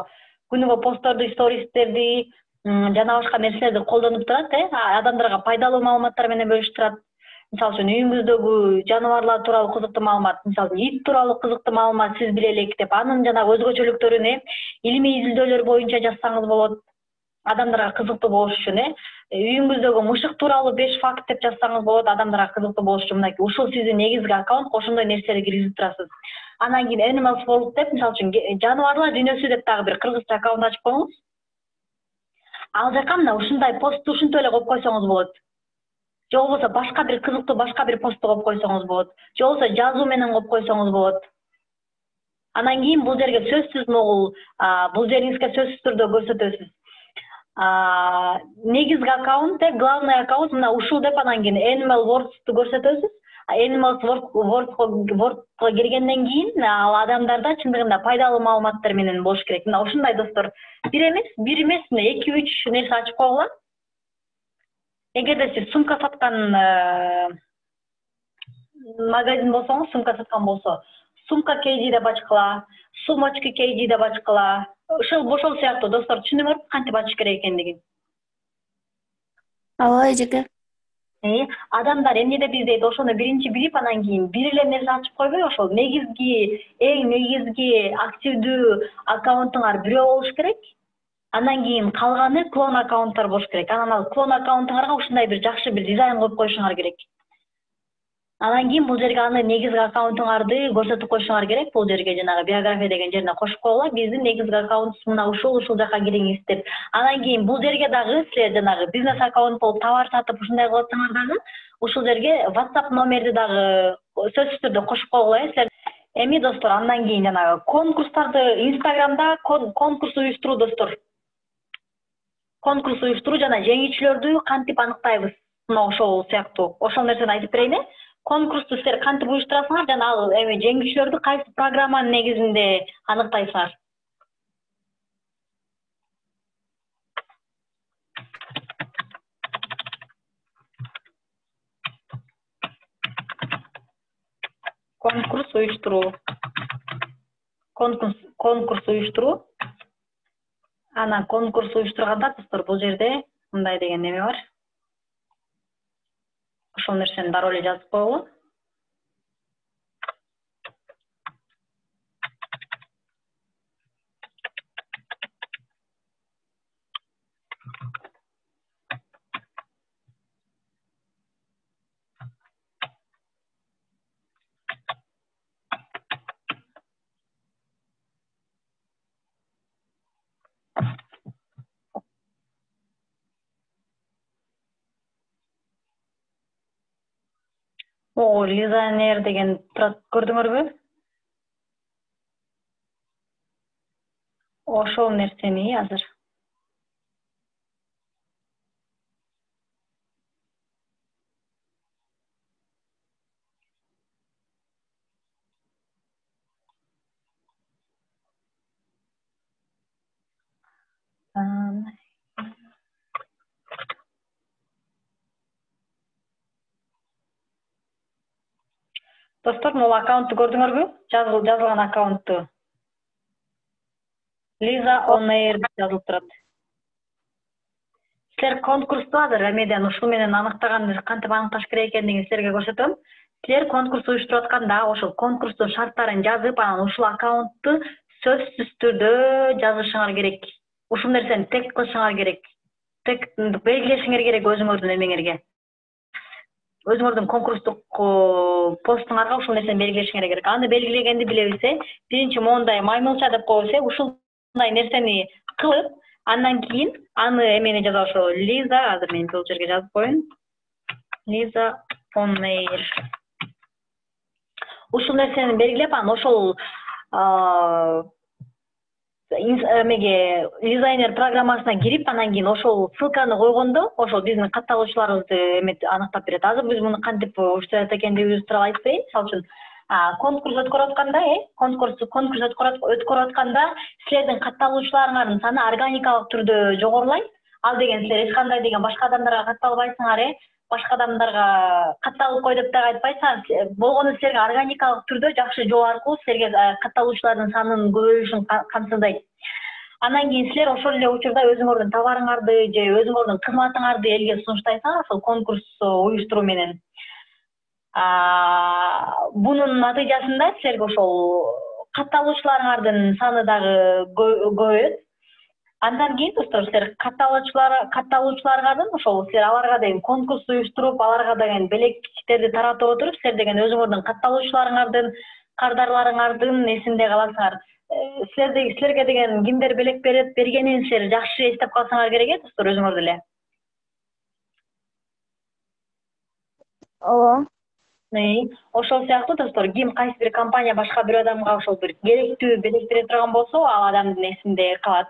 Күнүгө постторду, стористерди, жана башка нерселерди колдонуп турат, адамдарга пайдалуу маалыматтар менен бөлүшүп турат. Мисалы үчүн үйүңүздөгү жаныбарлар тууралуу кызыктуу маалымат, мисалы ит тууралуу кызыктуу маалымат сиз биле элек деп, анын жанагы өзгөчөлүктөрүн илимий изилдөөлөр боюнча жазсаңыз болот. Адамдарга кызыктуу болуш үчүн, үйүңүздөгү мышык тууралуу 5 факт деп жазсаңыз болот, адамдарга кызыктуу болуш үчүн. Мынакей, ушул сиздин негизги аккаунт, ошондой нерселерди киргизип турасыз. Анан кийин Animals World деп, мисалы үчүн жаныбарлар дүйнөсү деп дагы бир кыргызча аккаунт ачып коюңуз. Ал жака мына ушундай постту ушинтип эле коюп койсоңуз болот. же болбосо башка бир кызыктуу башка бир посту коюп койсоңуз болот, же болбосо жазуу менен коюп койсоңуз болот. Анан кийин бул жерге сөзсүз могул, бул жериңизге сөзсүз түрдө көрсөтөсүз. Негизги аккаунт, главный аккаунт мына ушул деп анан кийин Animal Words'ту көрсөтөсүз. Animal Words'ко киргенден кийин ал адамдарда чындыгында пайдалуу маалыматтар менен болуш керек. Мына ушундай достор, бир эмес, мына 2-3 нерсе ачып койгула. Эгерде сиз сумка саткан магазин болсоңуз, сумка саткан болсо, сумка KG деп ачкыла, сумочка KG деп ачкыла. Ошол сыяктуу достор, түшүндүңөрбү кантип ачыш керек экендигин? Ооба эжеке. Адамдар эмнеде издейт, ошону биринчи билип, анан кийин бир эле нерсе ачып койбой, ошол эң негизги активдүү аккаунтуңар бирөө болуш керек. Анан кийин калганы клон аккаунттар болуш керек. Анан ал клон аккаунтуңарга ушундай бир жакшы бир дизайн коюп коюшуңар керек. Анан кийин бул жерге аны негизги аккаунтуңарды көрсөтүп коюшуңар керек. Бул жерге жанагы биография деген жерине кошуп койгула. Биздин негизги аккаунтубуз мына ушул жака кириңиз деп. Анан кийин бул жерге дагы силер жанагы бизнес аккаунт болуп товар сатып ушундай кылып атсаңар дагы, ушул жерге WhatsApp номерди дагы сөзсүз түрдө кошуп койгула силер. Эми достор, андан кийин жанагы конкурстарды Instagramда конкурс уюштуруу достор. Конкурс уюштуруу жана жеңүүчүлөрдү кантип аныктайбыз? Мына ошол сыяктуу. Ошол нерсени айтып берейин. Конкурсту силер кантип уюштурасыңар жана ал эми жеңүүчүлөрдү кайсы программанын негизинде аныктайсыңар? Конкурс уюштуруу. Конкурс уюштуруу. Анан конкурс уюштурганда достор, бул жерде мындай деген неме бар. Ошол нерсени дароо эле жазып койгула. Лизанер деген турат, көрдүңөрбү? Ошол нерсени азыр. Достор, могу аккаунтту көрдүңөрбү? Жазылган аккаунтту. Лиза on air жазылып турат. Силер конкурсту азыр эмеден ушул менен аныктаганды кантип аныкташ керек экендигин силерге көрсөтөм. Силер конкурс уюштуруп атканда ошол конкурстун шарттарын жазып, анан ушул аккаунтту сөзсүз түрдө жазышыңар керек. Ушул нерсени тег кылышыңар керек. Тег белгилешиңер керек өзүңөрдүн эмеңерге. Өзүңөрдүн конкурстук постуңарга ушул нерсени белгилешиңер керек. Аны белгилегенди билебиз, биринчи моундай маймылча деп коебуз, ушундай нерсени кылып, андан кийин аны эмени жаза ошо Лиза, азыр мен бул жерге жазып коеюн. Лиза on air. Ушул нерсени белгилеп, анан ошол эмеге дизайнер программасына кирип, анан кийин ошол ссылканы койгондо, ошол биздин катталуучуларыбызды эметип аныктап берет. Азыр биз муну кантип уюштурат экендигибизди тууралуу айтып берейин. Мисалы үчүн, конкурс өткөрүп атканда, конкурс өткөрүп атканда силердин катталуучуларыңардын саны органикалык түрдө жогорулайт. Ал деген силер эч кандай деген башка адамдарга катталбайсыңар, башка адамдарга катталып кой деп да айтпайсыңар. Болгону силерге органикалык түрдө жакшы жол аркылуу силерге катталуучулардын санынын көбөйүшүн камсыздайт. Анан кийин силер ошол эле учурда өзүңөрдүн товарыңарды же өзүңөрдүн кызматыңарды элге сунуштайсыңар ошол конкурс уюштуруу менен. Бунун натыйжасында силерге ошол катталуучуларыңардын саны дагы көбөйөт. Андан кийин достор, силер катталуучуларга ошол силер аларга деген конкурс уюштуруп, аларга деген белектерди таратып отуруп, силер деген өзүңөрдүн катталуучуларыңардын, кардарларыңардын эсинде каласыңар. Силерге деген кимдер белек бергенин силер жакшы эстеп калсаңар керек достор, өзүңөр деле. Ооба. Ошол сыяктуу достор, ким кайсы бир компания башка бир адамга ошол бир керектүү белектире турган болсо, ал адамдын эсинде калат.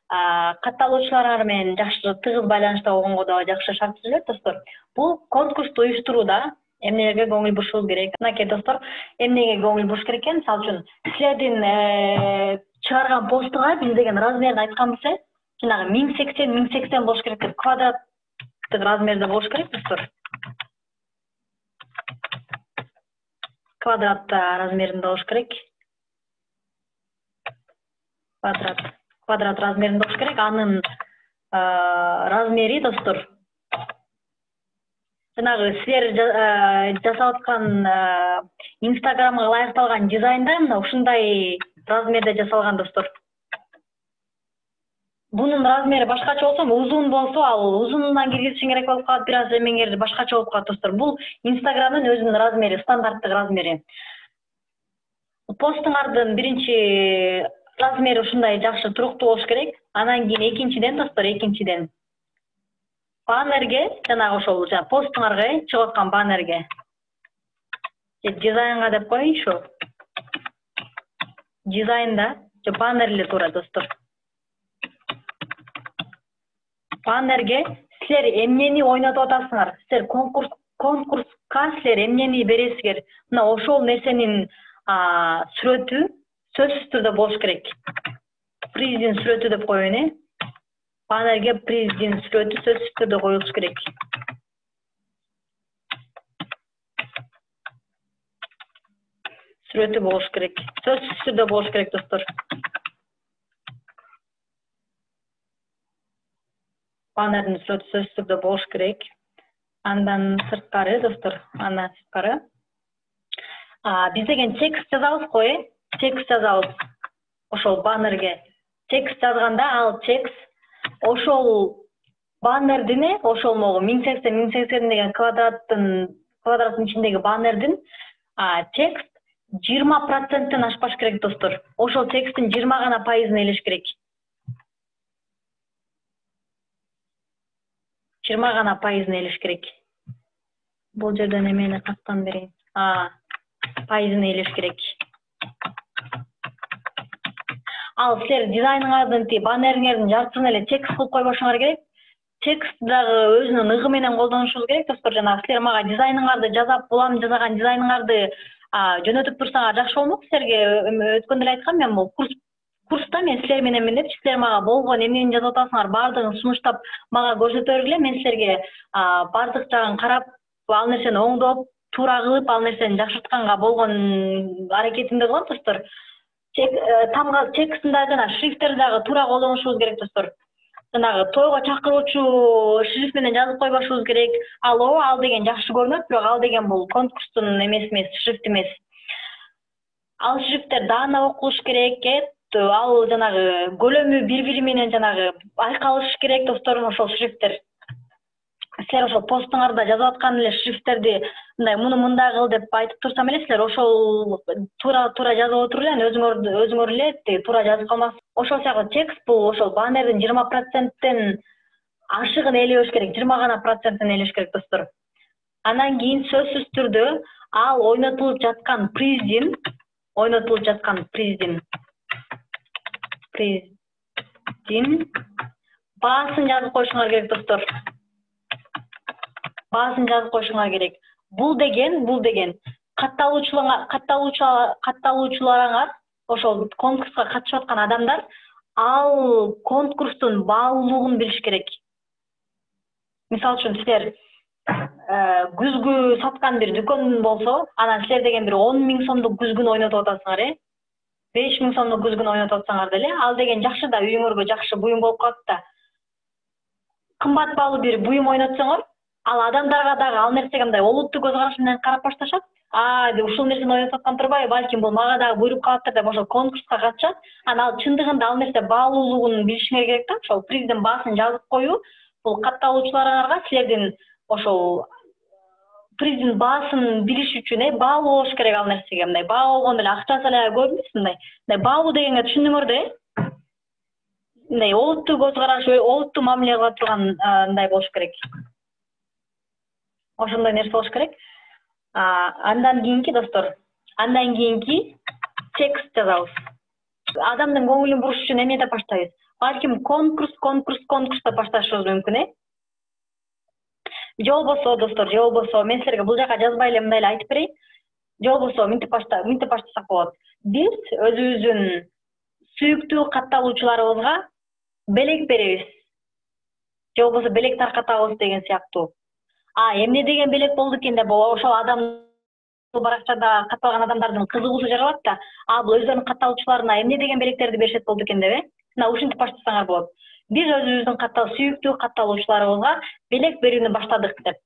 Катталуучулар менен жакшы тыгыз байланышта болгонго дагы жакшы шарт түзүлөт достор. Бул конкурсту уюштурууда эмнелерге көңүл бурушубуз керек? Мынакей достор, эмнеге көңүл буруш керек экен? Мисалы үчүн, силердин чыгарган постуңа биз деген размерин айтканбыз, жанагы 1080 болуш керек деп, квадраттык размерде болуш керек достор. Квадрат размеринде болуш керек. Квадрат размеринде болуш керек. Анын размери достор. Жанагы силер жасап аткан Инстаграмга ылайыкталган дизайнда мына ушундай размерде жасалган достор. Бунун размери башкача болсо, узун болсо, ал узунунан киргизишиң керек болуп калат, бир аз эмеңерди башкача болуп калат достор. Бул Инстаграмдын өзүнүн размери, стандарттык размери. Постуңардын биринчи размери ушундай жакшы туруктуу болуш керек. Анан кийин экинчиден достор, баннерге, жанагы ошол постуңарга чыгып аткан баннерге. Дизайнга деп коеюнчу. Дизайнда, баннерле туура достор. Баннерге силер эмнени ойнотуп атасыңар? Силер конкурска силер эмнени бересиңер? Мына ошол нерсенин сүрөтү сөзсүз түрдө болуш керек. Приздин сүрөтү деп коеюн, Баннерге приздин сүрөтү сөзсүз түрдө коюлуш керек. Сүрөтү болуш керек. Сөзсүз түрдө болуш керек достор. Баннердин сүрөтү сөзсүз түрдө болуш керек. Андан сырткары достор, биз деген текст жазабыз го, текст жазабыз. Ошол баннерге текст жазганда ал текст ошол баннердин, ошол могу 1080 деген квадраттын ичиндеги баннердин текст 20%-тен ашпаш керек достор. Ошол тексттин 20 гана пайызын элеш керек. 20 гана пайызын элеш керек. Бул жерден эмени каттан берейин. Пайызын элеш керек. Ал силер дизайныңардын баннериңердин жартысын эле текст кылып койбошуңар керек. Текст дагы өзүнүн ыгы менен колдонушубуз керек достор. Жана силер мага дизайныңарды жасап, булам жасаган дизайныңарды жөнөтүп турсаңар жакшы болмок. Силерге өткөндө эле айткам, мен бул курста мен силер мененмин деп, силер мага болгон эмнени жазып атасыңар баардыгын сунуштап мага көрсөтө бергиле. Мен силерге баардык жагын карап, ал нерсени оңдоп, туура кылып, ал нерсени жакшыртканга болгон аракетимде кылам достор. Текстинде жана шрифттерди дагы туура колдонушубуз керек достор. Жанагы тойго чакыруучу шрифт менен жазып койбошубуз керек. Ал деген жакшы көрүнөт, бирок ал деген бул конкурстун эмес, шрифт эмес. Ал шрифттер даана окулуш керек, ал жанагы көлөмү бири-бири менен жанагы айкалыш керек достор, ошол шрифттер. Силер ошол постуңарда жазып аткан эле шрифттерди муну мындай кыл деп айтып турсам эле, силер ошол туура жазып отуруп эле, өзүңөр эле туура жазып калмасыз. Ошол сыяктуу текст бул ошол баннердин 20%-тен ашыгын элебеш керек, 20 гана процентин элеш керек достор. Анан кийин сөзсүз түрдө ал ойнотулуп жаткан приздин баасын жазып коюшуңар керек достор. Баасын жазып коюшуңар керек. Бул деген катталуучуларыңар, ошол конкурска катышып аткан адамдар, ал конкурстун баалуулугун билиш керек. Мисалы үчүн силер күзгү саткан бир дүкөн болсо, анан силер деген бир 10 000 сомдук күзгүнү ойнотуп атасыңар, 5 000 сомдук күзгүнү ойнотуп атсаңар деле, ал деген жакшы да, үйүңөргө жакшы буюм болуп калат да. Кымбат баалуу бир буюм ойнотсоңор, ал адамдарга дагы ал нерсеге мындай олуттуу көз караш менен карап башташат. Ушул нерсени ойнотуп аткан турбайбы, балким бул мага дагы буйруп калаттыр деп ошол конкурска катышат. Анан ал чындыгында ал нерсе баалуулугун билишиңер керек да. Ошол приздин баасын жазып коюу, бул катталуучуларыңарга силердин ошол приздин баасын билиш үчүн баалуу болуш керек ал нерсеге. Мындай баалуу болгондо эле акчасы эле көп эмес, мындай баалуу дегенге түшүндүңөр да. Мындай олуттуу көз караш, олуттуу мамиле кыла турган мындай болуш керек. ошондой нерсе болуш керек. Андан кийинки достор, андан кийинки текст жазабыз. Адамдын көңүлүн буруш үчүн эмне деп баштайбыз? Балким конкурс деп башташыбыз мүмкүн, Же болбосо достор, же болбосо мен силерге бул жака жазбай эле мындай эле айтып берейин. Же болбосо мынтип баштасак болот. Биз өзүбүздүн сүйүктүү катталуучуларыбызга белек беребиз. Же болбосо белек таркатабыз деген сыяктуу. Эмне деген белек болду экен деп ошол адам баракчада катталган адамдардын кызыгуусу жаралат да, бул өздөрүнүн катталуучуларына эмне деген белектерди беришет болду экен деп, Мына ушинтип баштасаңар болот. Биз өзүбүздүн сүйүктүү катталуучуларыбызга белек берүүнү баштадык деп.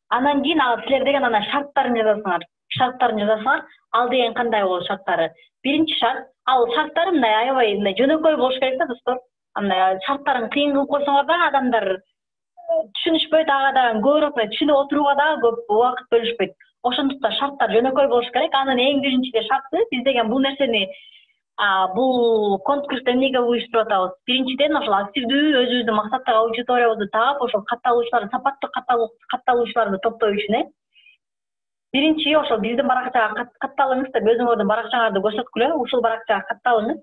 Анан кийин силер деген шарттарын жазасыңар. Ал деген кандай болот шарттары? Биринчи шарт, ал шарттары мындай аябай мындай жөнөкөй болуш керек да достор. Андай шарттарын кыйын кылып койсоңор да адамдар түшүнүшпөйт, ага дагы көбүрөөк түшүнүп отурууга дагы көп убакыт бөлүшпөйт. Ошондуктан шарттар жөнөкөй болуш керек. Анын эң биринчи шарты биз деген бул нерсени бул конкурсту эмнеге уюштуруп атабыз? Биринчиден ошол активдүү өзүбүздүн максаттагы аудиториябызды таап, ошол катталуучуларды, сапаттуу катталуучуларды топтоо үчүн, Биринчи ошол биздин баракчага катталыңыз деп өзүңөрдүн баракчаңарды көрсөткүлө, ушул баракчага катталыңыз.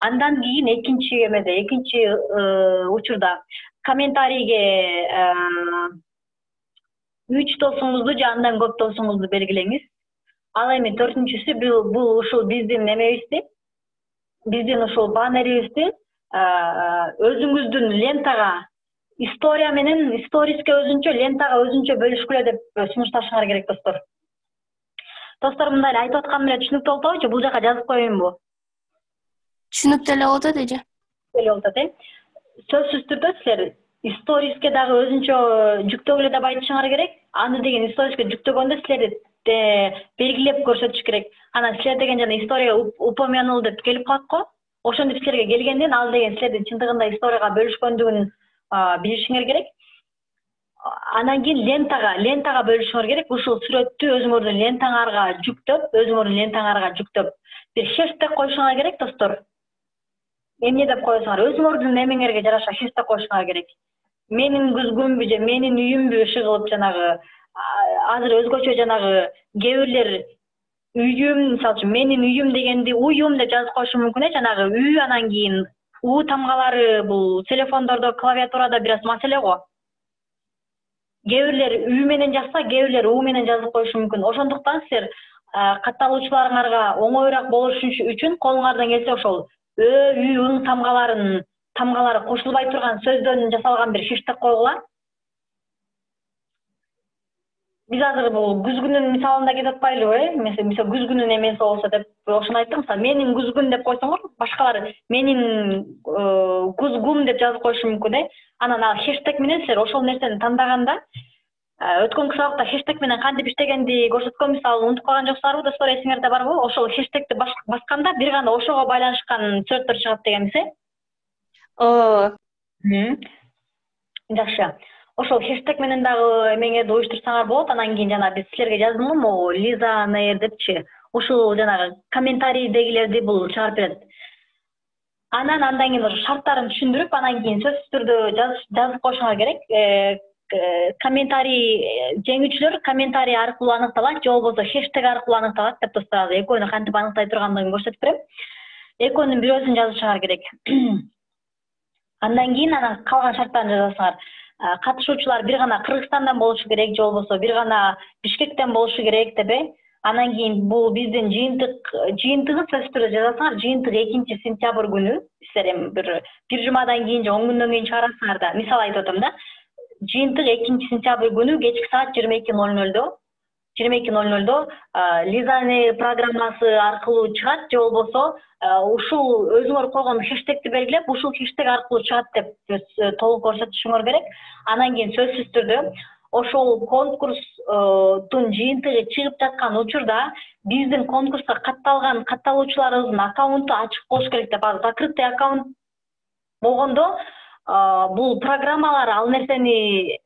Андан кийин экинчи учурда комментарийге 3 досуңузду же андан көп досуңузду белгилеңиз. Ал эми төртүнчүсү бул ушул биздин эмебизди, биздин ушул баннерибизди өзүңүздүн лентага история менен сториске өзүнчө, лентага өзүнчө бөлүшкүлө деп сунушташыңар керек достор. Достор, мындай эле айтып атканым эле түшүнүктүү болуп атабы же бул жака жазып коеюнбу? Түшүнүктүү эле болуп атат эже. Сөзсүз түрдө силер сториске дагы өзүнчө жүктөгүлө деп айтышыңар керек. Аны деген сториске жүктөгөндө силерди белгилеп көрсөтүш керек. Анан силер деген жана история упомянул деп келип калат го. Ошондо силерге келгенден ал деген силердин чындыгында историяга бөлүшкөндүгүн билишиңер керек. Анан кийин лентага бөлүшүңөр керек. Ушул сүрөттү өзүңөрдүн лентаңарга жүктөп, бир хэштег коюшуңар керек достор. Эмне деп коесуңар? Өзүңөрдүн эмеңерге жараша хэштег коюшуңар керек. Менин күзгүмбү же менин үйүмбү иши кылып жанагы азыр өзгөчө жанагы кээ бирлер үйүм, мисалы үчүн менин үйүм дегенди уюм деп жазып коюшу мүмкүн, жанагы үй анан кийин у тамгалары бул телефондордо, клавиатурада бир аз маселе го. Кээ бирлер үй менен жазса, кээ бирлер у менен жазып коюшу мүмкүн. Ошондуктан силер катталуучуларыңарга оңоюраак болуш үчүн колуңардан келсе ошол үй, ың тамгалары кошулбай турган сөздөн жасалган бир хэштег койгула. Биз азыр бул күзгүнүн мисалында кетип атпайлыбы, Мисалы күзгүнүн эмеси болсо деп ошону айттым. Мисалы менин күзгүн деп койсоңор, башкалар менин күзгүм деп жазып коюшу мүмкүн, Анан ал хэштег менен силер ошол нерсени тандаганда, өткөнкү сабакта хэштег менен кантип иштегенди көрсөткөн, мисалы унутуп калган жоксуңарбы достор, эсиңерде барбы? Ошол хэштегти басканда бир гана ошого байланышкан сөздөр чыгат дегенбиз, Ооба. Жакшы. Ошол хэштег менен дагы эмеңерди уюштурсаңар болот. Анан кийин жана биз силерге жаздым го, могу Лиза Нейр депчи. Ушул жанагы комментарийдегилерди бул чыгарып берет. Андан кийин шарттарын түшүндүрүп, анан кийин сөзсүз түрдө жазып коюшуңар керек. Комментарий жеңүүчүлөр комментарий аркылуу аныкталат, же болбосо хэштег аркылуу аныкталат деп достор, экөөнү кантип аныктай тургандыгын көрсөтүп берем. Экөөнүн бирөөсүн жазышыңар керек. Андан кийин калган шарттарын жазасыңар. Катышуучулар бир гана Кыргызстандан болушу керек, же болбосо бир гана Бишкектен болушу керек деп. Анан кийин бул биздин жыйынтыгын сөзсүз түрдө жазасыңар. Жыйынтык 2-сентябрь күнү, силер эми бир жумадан кийин же 10 күндөн кийин чыгарасыңар да. Мисал айтып атам да. Жыйынтык 2-сентябрь күнү кечки саат 22:00 Лизаны программасы аркылуу чыгат, же болбосо ушул өзүңөр койгон хэштегти белгилеп, ушул хэштег аркылуу чыгат деп толук көрсөтүшүңөр керек. Анан кийин сөзсүз түрдө ошол конкурстун жыйынтыгы чыгып жаткан учурда биздин конкурска катталган катталуучуларыбыздын аккаунту ачык болуш керек деп. Закрытый аккаунт болгондо бул программалар ал нерсени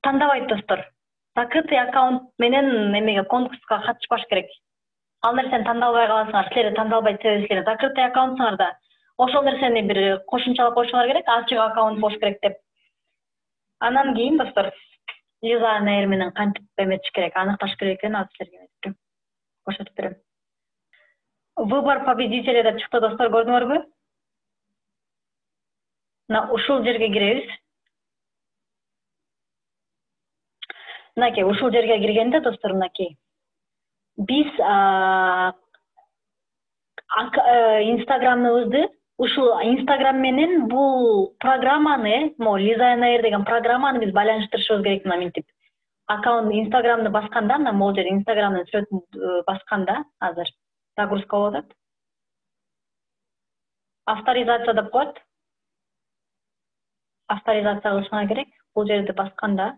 тандабайт достор. Закрытый аккаунт менен эмеге конкурска катышпаш керек. Ал нерсени тандалбай каласыңар, силерди тандалбайт себеби силер закрытый аккаунтсыңарда. Ошол нерсени бир кошумчалап коюшуңар керек, ачык аккаунт болуш керек деп. Анан кийин достор, Лиза менен кантип эметиш керек, аныкташ керек экенин азыр силерге эметип көрсөтүп берем. Выбор победителя деп чыкты, достор, көрдүңөрбү? Ушул жерге киребиз. Мынакей, ушул жерге киргенде, достор, мынакей биз Инстаграмыбызды, ушул Инстаграм менен бул программаны, Лиза Найр деген программаны биз байланыштырышыбыз керек мына минтип. Аккаунт Инстаграмды басканда, мына могул жерде Инстаграмдын сүрөтүн басканда, азыр загрузка болуп атат. Авторизация деп коет. Авторизация кылышыңар керек. Бул жерди басканда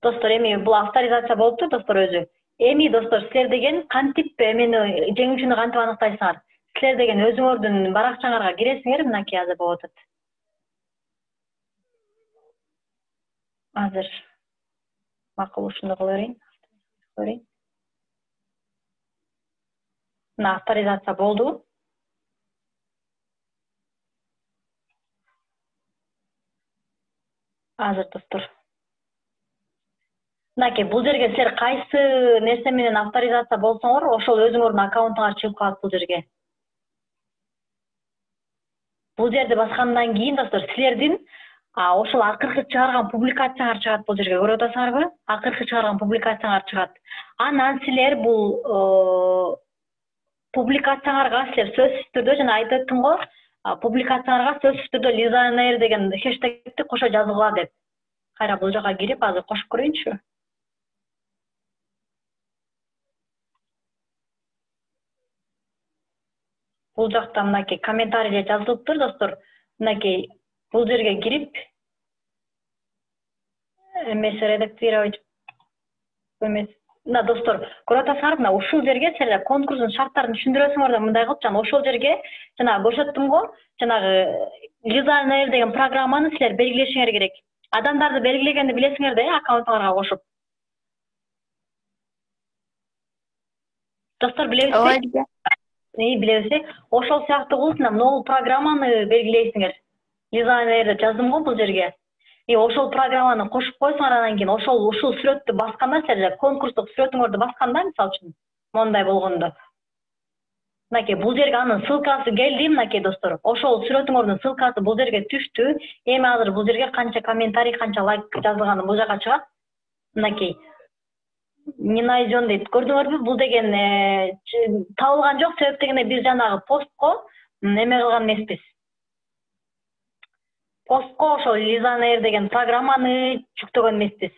достор, эми бул авторизация болупту, достор, өзү. Эми, достор, силер деген кантип эмени жеңүүчүнү кантип аныктайсыңар? Силер деген өзүңөрдүн баракчаңарга киресиңер, мынакей азыр болуп атат. Азыр макул ушундай кыла берейин. Мына авторизация болду. Азыр, достор, мынакей бул жерге силер кайсы нерсе менен авторизация болсоңор, ошол өзүңөрдүн аккаунтуңар чыгып калат бул жерге. Бул жерди баскандан кийин, достор, силердин ошол акыркы чыгарган публикацияңар чыгат бул жерге. Көрүп атасыңарбы? Акыркы чыгарган публикацияңар чыгат. Анан силер бул публикацияңарга силер сөзсүз түрдө, жана айтып өттүм го, публикацияңарга сөзсүз түрдө Лиза Найр деген хэштегти кошо жазгыла деп. Кайра бул жака кирип азыр кошуп көрөйүнчү. Бул жакта мынакей комментарийде жазылыптыр, достор. Мынакей бул жерге кирип эмес редактировать эмес. Мына, достор, көрүп атасыңар, мына ушул жерге силер конкурстун шарттарын түшүндүрөсүңөр да мындай кылып, жана ошол жерге жанагы көрсөттүм го, жанагы Лиза Найр деген программаны силер белгилешиңер керек. Адамдарды белгилегенди билесиңер да, аккаунтуңарга кошуп. Достор, билебизби? Билебизби? Ошол сыяктуу кылып, могул программаны белгилейсиңер. Лиза Найрди жаздым го бул жерге. Ошол программаны кошуп койсоңор, анан кийин ушул сүрөттү басканда, силер конкурстук сүрөтүңөрдү басканда, мисалы үчүн, мондай болгондо. Мынакей бул жерге анын ссылкасы келди, мынакей, достор. Ошол сүрөтүңөрдүн ссылкасы бул жерге түштү. Эми азыр бул жерге канча комментарий, канча лайк жазылганы бул жака чыгат. Мынакей не найден дейт. Көрдүңөрбү? Бул деген табылган жок, себеп дегенде биз жанагы постко эме кылган эмеспиз. Постко ошол Лиза Найр деген программаны жүктөгөн эмеспиз.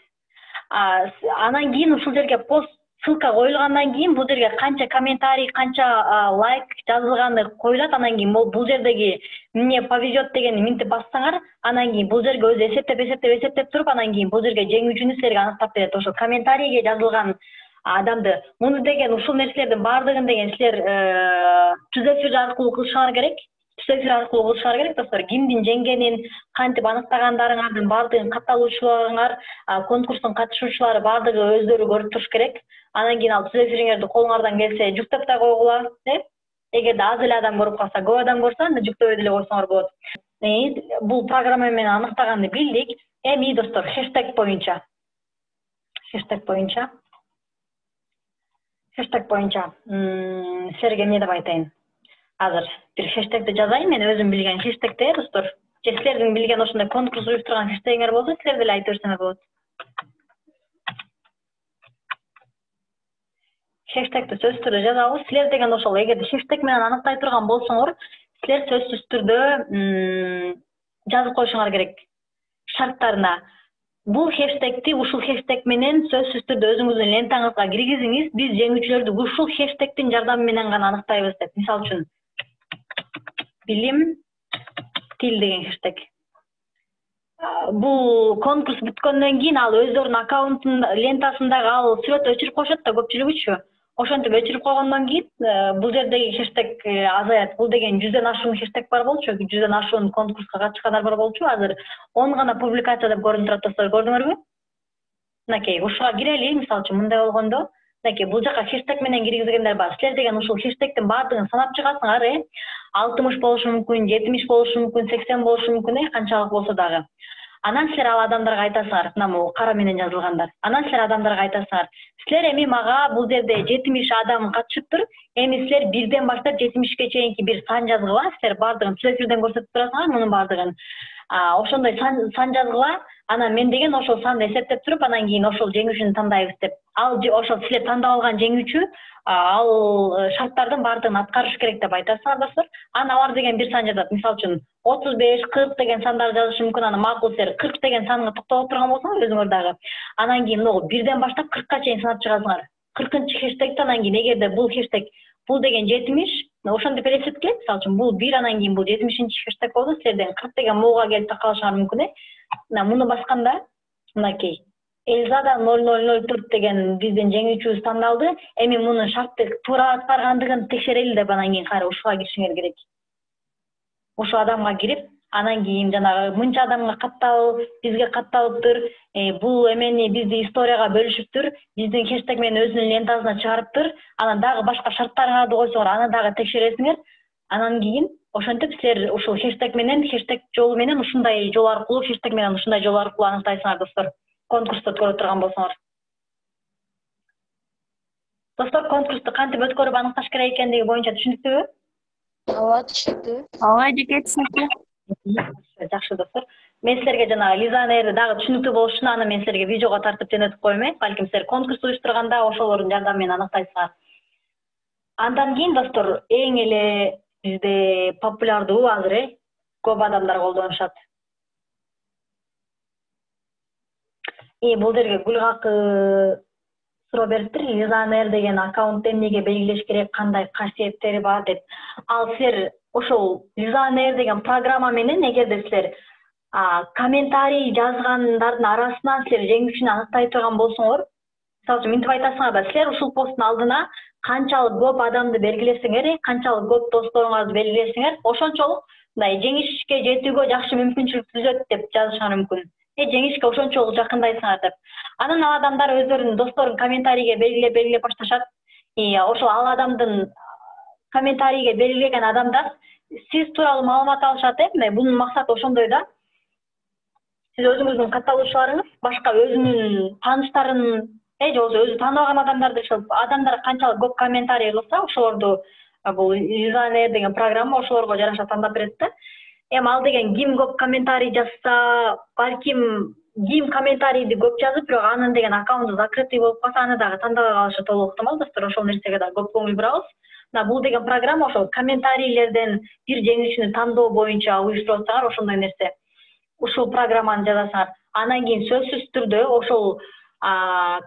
Анан кийин ушул жерге пост ссылка коюлгандан кийин бул жерге канча комментарий, канча лайк жазылганы коюлат. Анан кийин бул жердеги мне повезет дегенди минтип бассаңар, анан кийин бул жерге өзү эсептеп туруп, анан кийин бул жерге жеңүүчүнү силерге аныктап берет. Ошол комментарийге жазылган адамды, муну деген ушул нерселердин баардыгын деген силер түз эфир аркылуу кылышыңар керек. Достор, кимдин жеңгенин, кантип аныктагандарыңардын баардыгын катталуучуларыңар, конкурстун катышуучулары баардыгы өздөрү көрүп туруш керек. Анан кийин ал түз эфириңерди колуңардан келсе жүктөп да койгула. Эгерде аз эле адам көрүп калса, көп адам көрсө, анда жүктөбөй деле койсоңор болот. Бул программа менен аныктаганды билдик. Эми, достор, хэштег боюнча силерге эмне деп айтайын? Азыр бир хэштегди жазайын, мен өзүм билген хэштегти, достор. Же силердин билген ошондой конкурс уюштурган хэштегиңер болсо, силер деле айтып берсеңер болот. Хэштегти сөзсүз түрдө жазабыз. Силер деген ошол, эгерде хэштег менен аныктай турган болсоңор, силер сөзсүз түрдө жазып коюшуңар керек шарттарына. Бул хэштегти ушул хэштег менен сөзсүз түрдө өзүңүздүн лентаңызга киргизиңиз. Биз жеңүүчүлөрдү ушул хэштегтин жардамы менен гана аныктайбыз деп. Мисалы үчүн билим тил деген хэштег. Бул конкурс бүткөндөн кийин ал өздөрүнүн аккаунтун лентасындагы ал сүрөттү өчүрүп коюшат да, көпчүлүгүчү. Ошентип өчүрүп койгондон кийин бул жердеги хэштег азаят. Бул деген 100дөн ашуун хэштег бар болчу, 100дөн ашуун конкурска катышкандар бар болчу. Азыр 10 гана публикация деп көрүнүп турат, достор, көрдүңөрбү? Мынакей, ушуга кирели, мисалы үчүн мындай болгондо, Мынакей бул жака хештег менен киргизгендер бар. Силер деген ушул хештегдин баардыгын санап чыгасыңар, 60 болушу мүмкүн, 70 болушу мүмкүн, 80 болушу мүмкүн, канчалык болсо дагы. Анан силер ал адамдарга айтасыңар, мына могу кара менен жазылгандар. Анан силер адамдарга айтасыңар, силер эми мага бул жерде 70 адам катышыптыр. Эми силер 1ден баштап 70ке чейинки бир сан жазгыла. Силер баардыгын телефирден көрсөтүп турасыңар, мунун баардыгын. Ошондой сан жазгыла. Анан мен деген ошол санды эсептеп туруп, анан кийин ошол жеңүүчүнү тандайбыз деп. Ал ошол силер тандап алган жеңүүчү ал шарттардын баардыгын аткарыш керек деп айтасыңар достор. Анан алар деген бир сан жазат. Мисалы үчүн 35, 40 деген сандар жазышы мүмкүн. Анан макул силер 40 деген санга токтолуп турган болсоңор өзүңөр дагы. Анан кийин могу 1ден баштап 40ка чейин санап чыгасыңар. 40-чы хештегти анан кийин эгерде бул хештег бул деген 70, ошондоп эсептелет. Мисалы үчүн бул 1, анан кийин бул 70-чи хештег болду. Силерден 40 деген могуга келип такалышыңар мүмкүн. Муну басканда мынакей Эльзада 0004 деген биздин жеңүүчүбүз тандалды. Эми мунун шартты туура аткаргандыгын текшерели деп анан кийин кайра ушуга киришиңер керек. Ошол адамга кирип, анан кийин жанагы мынча адамга каттал, бизге катталыптыр, бул эмени бизди историяга бөлүшүптүр, биздин хештег менен өзүнүн лентасына чыгарыптыр, анан дагы башка шарттарыңарды койсоңор, аны дагы текшересиңер. Анан кийин ошентип силер ушул хештег менен, хештег жолу менен ушундай жол аркылуу, хештег менен ушундай жол аркылуу аныктайсыңар достор. Конкурсту өткөрө турган болсоңор. Достор, конкурсту кантип өткөрүп аныкташ керек экендиги боюнча түшүнүктүүбү? Ооба, түшүнүктүү. Ооба, эжеке түшүнүктүү. Жакшы достор. Мен силерге жанагы Лизанерди дагы түшүнүктүү болуш үчүн аны мен силерге видеого тартып жөнөтүп коюм. Балким силер конкурс уюштурганда ошолордун жардамы менен аныктайсыңар. Андан кийин достор, эң эле бизде популярдуу азыр көп адамдар колдонушат. Бул жерге Гүлгакы суроо бериптир. Лизанер деген аккаунтты эмнеге белгилеш керек, кандай касиеттери бар деп. Ал силер ошол Лизанер деген программа менен эгерде силер комментарий жазгандардын арасынан силер жеңүүчүнү аныктай турган болсоңор, мисалы үчүн мынтип айтасыңар да, силер ушул посттун алдына канчалык көп адамды белгилесиңер, канчалык көп досторуңарды белгилесиңер, ошончолук мындай жеңишке жетүүгө жакшы мүмкүнчүлүк түзөт деп жазышыңар мүмкүн. Жеңишке ошончолук жакындайсыңар деп. Анан ал адамдар өздөрүнүн досторун комментарийге белгилеп башташат. Ошол ал адамдын комментарийге белгилеген адамдар сиз тууралуу маалымат алышат. Бунун максаты ошондой да. Сиз өзүңүздүн катталуучуларыңыз башка өзүнүн тааныштарын, же болбосо өзү тааныбаган адамдарды адамдар канчалык көп комментарий кылса, ошолорду бул Лизанер деген программа ошолорго жараша тандап берет да. Ал деген ким көп комментарий жазса, балким ким комментарийди көп жазып, бирок анын деген аккаунту закрытый болуп калса, аны дагы тандабай калышы толук ыктымал достор. Ошол нерсеге да көп көңүл бурабыз. Бул деген программа ошол комментарийлерден бир жеңүүчүнү тандоо боюнча уюштуруп атсаңар, ошондой нерсе. Ушул программаны жазасыңар. Анан кийин сөзсүз түрдө ошол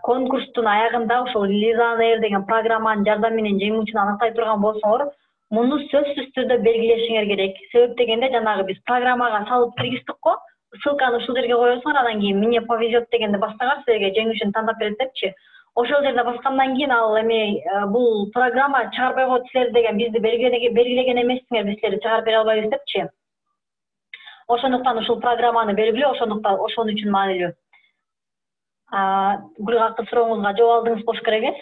конкурстун аягында ошол Лизанер деген программанын жардамы менен жеңүүчүнү аныктай турган болсоңор, муну сөзсүз түрдө белгилешиңер керек. Себеп дегенде жанагы биз программага салып киргиздик го, ссылканы ушул жерге коесуңар, анан кийин мне повезет дегенди бассаңар, силерге жеңүүчүнү тандап берет депчи. Ошол жерде баскандан кийин ал эми бул программа чыгарбай коет, силер деген бизди белгилеген эмессиңер, биз силерди чыгарып бере албайбыз депчи. Ошондуктан ушул программаны белгилөө ошон үчүн маанилүү. Гүлгакы сурооңузга жооп алдыңыз болуш керек,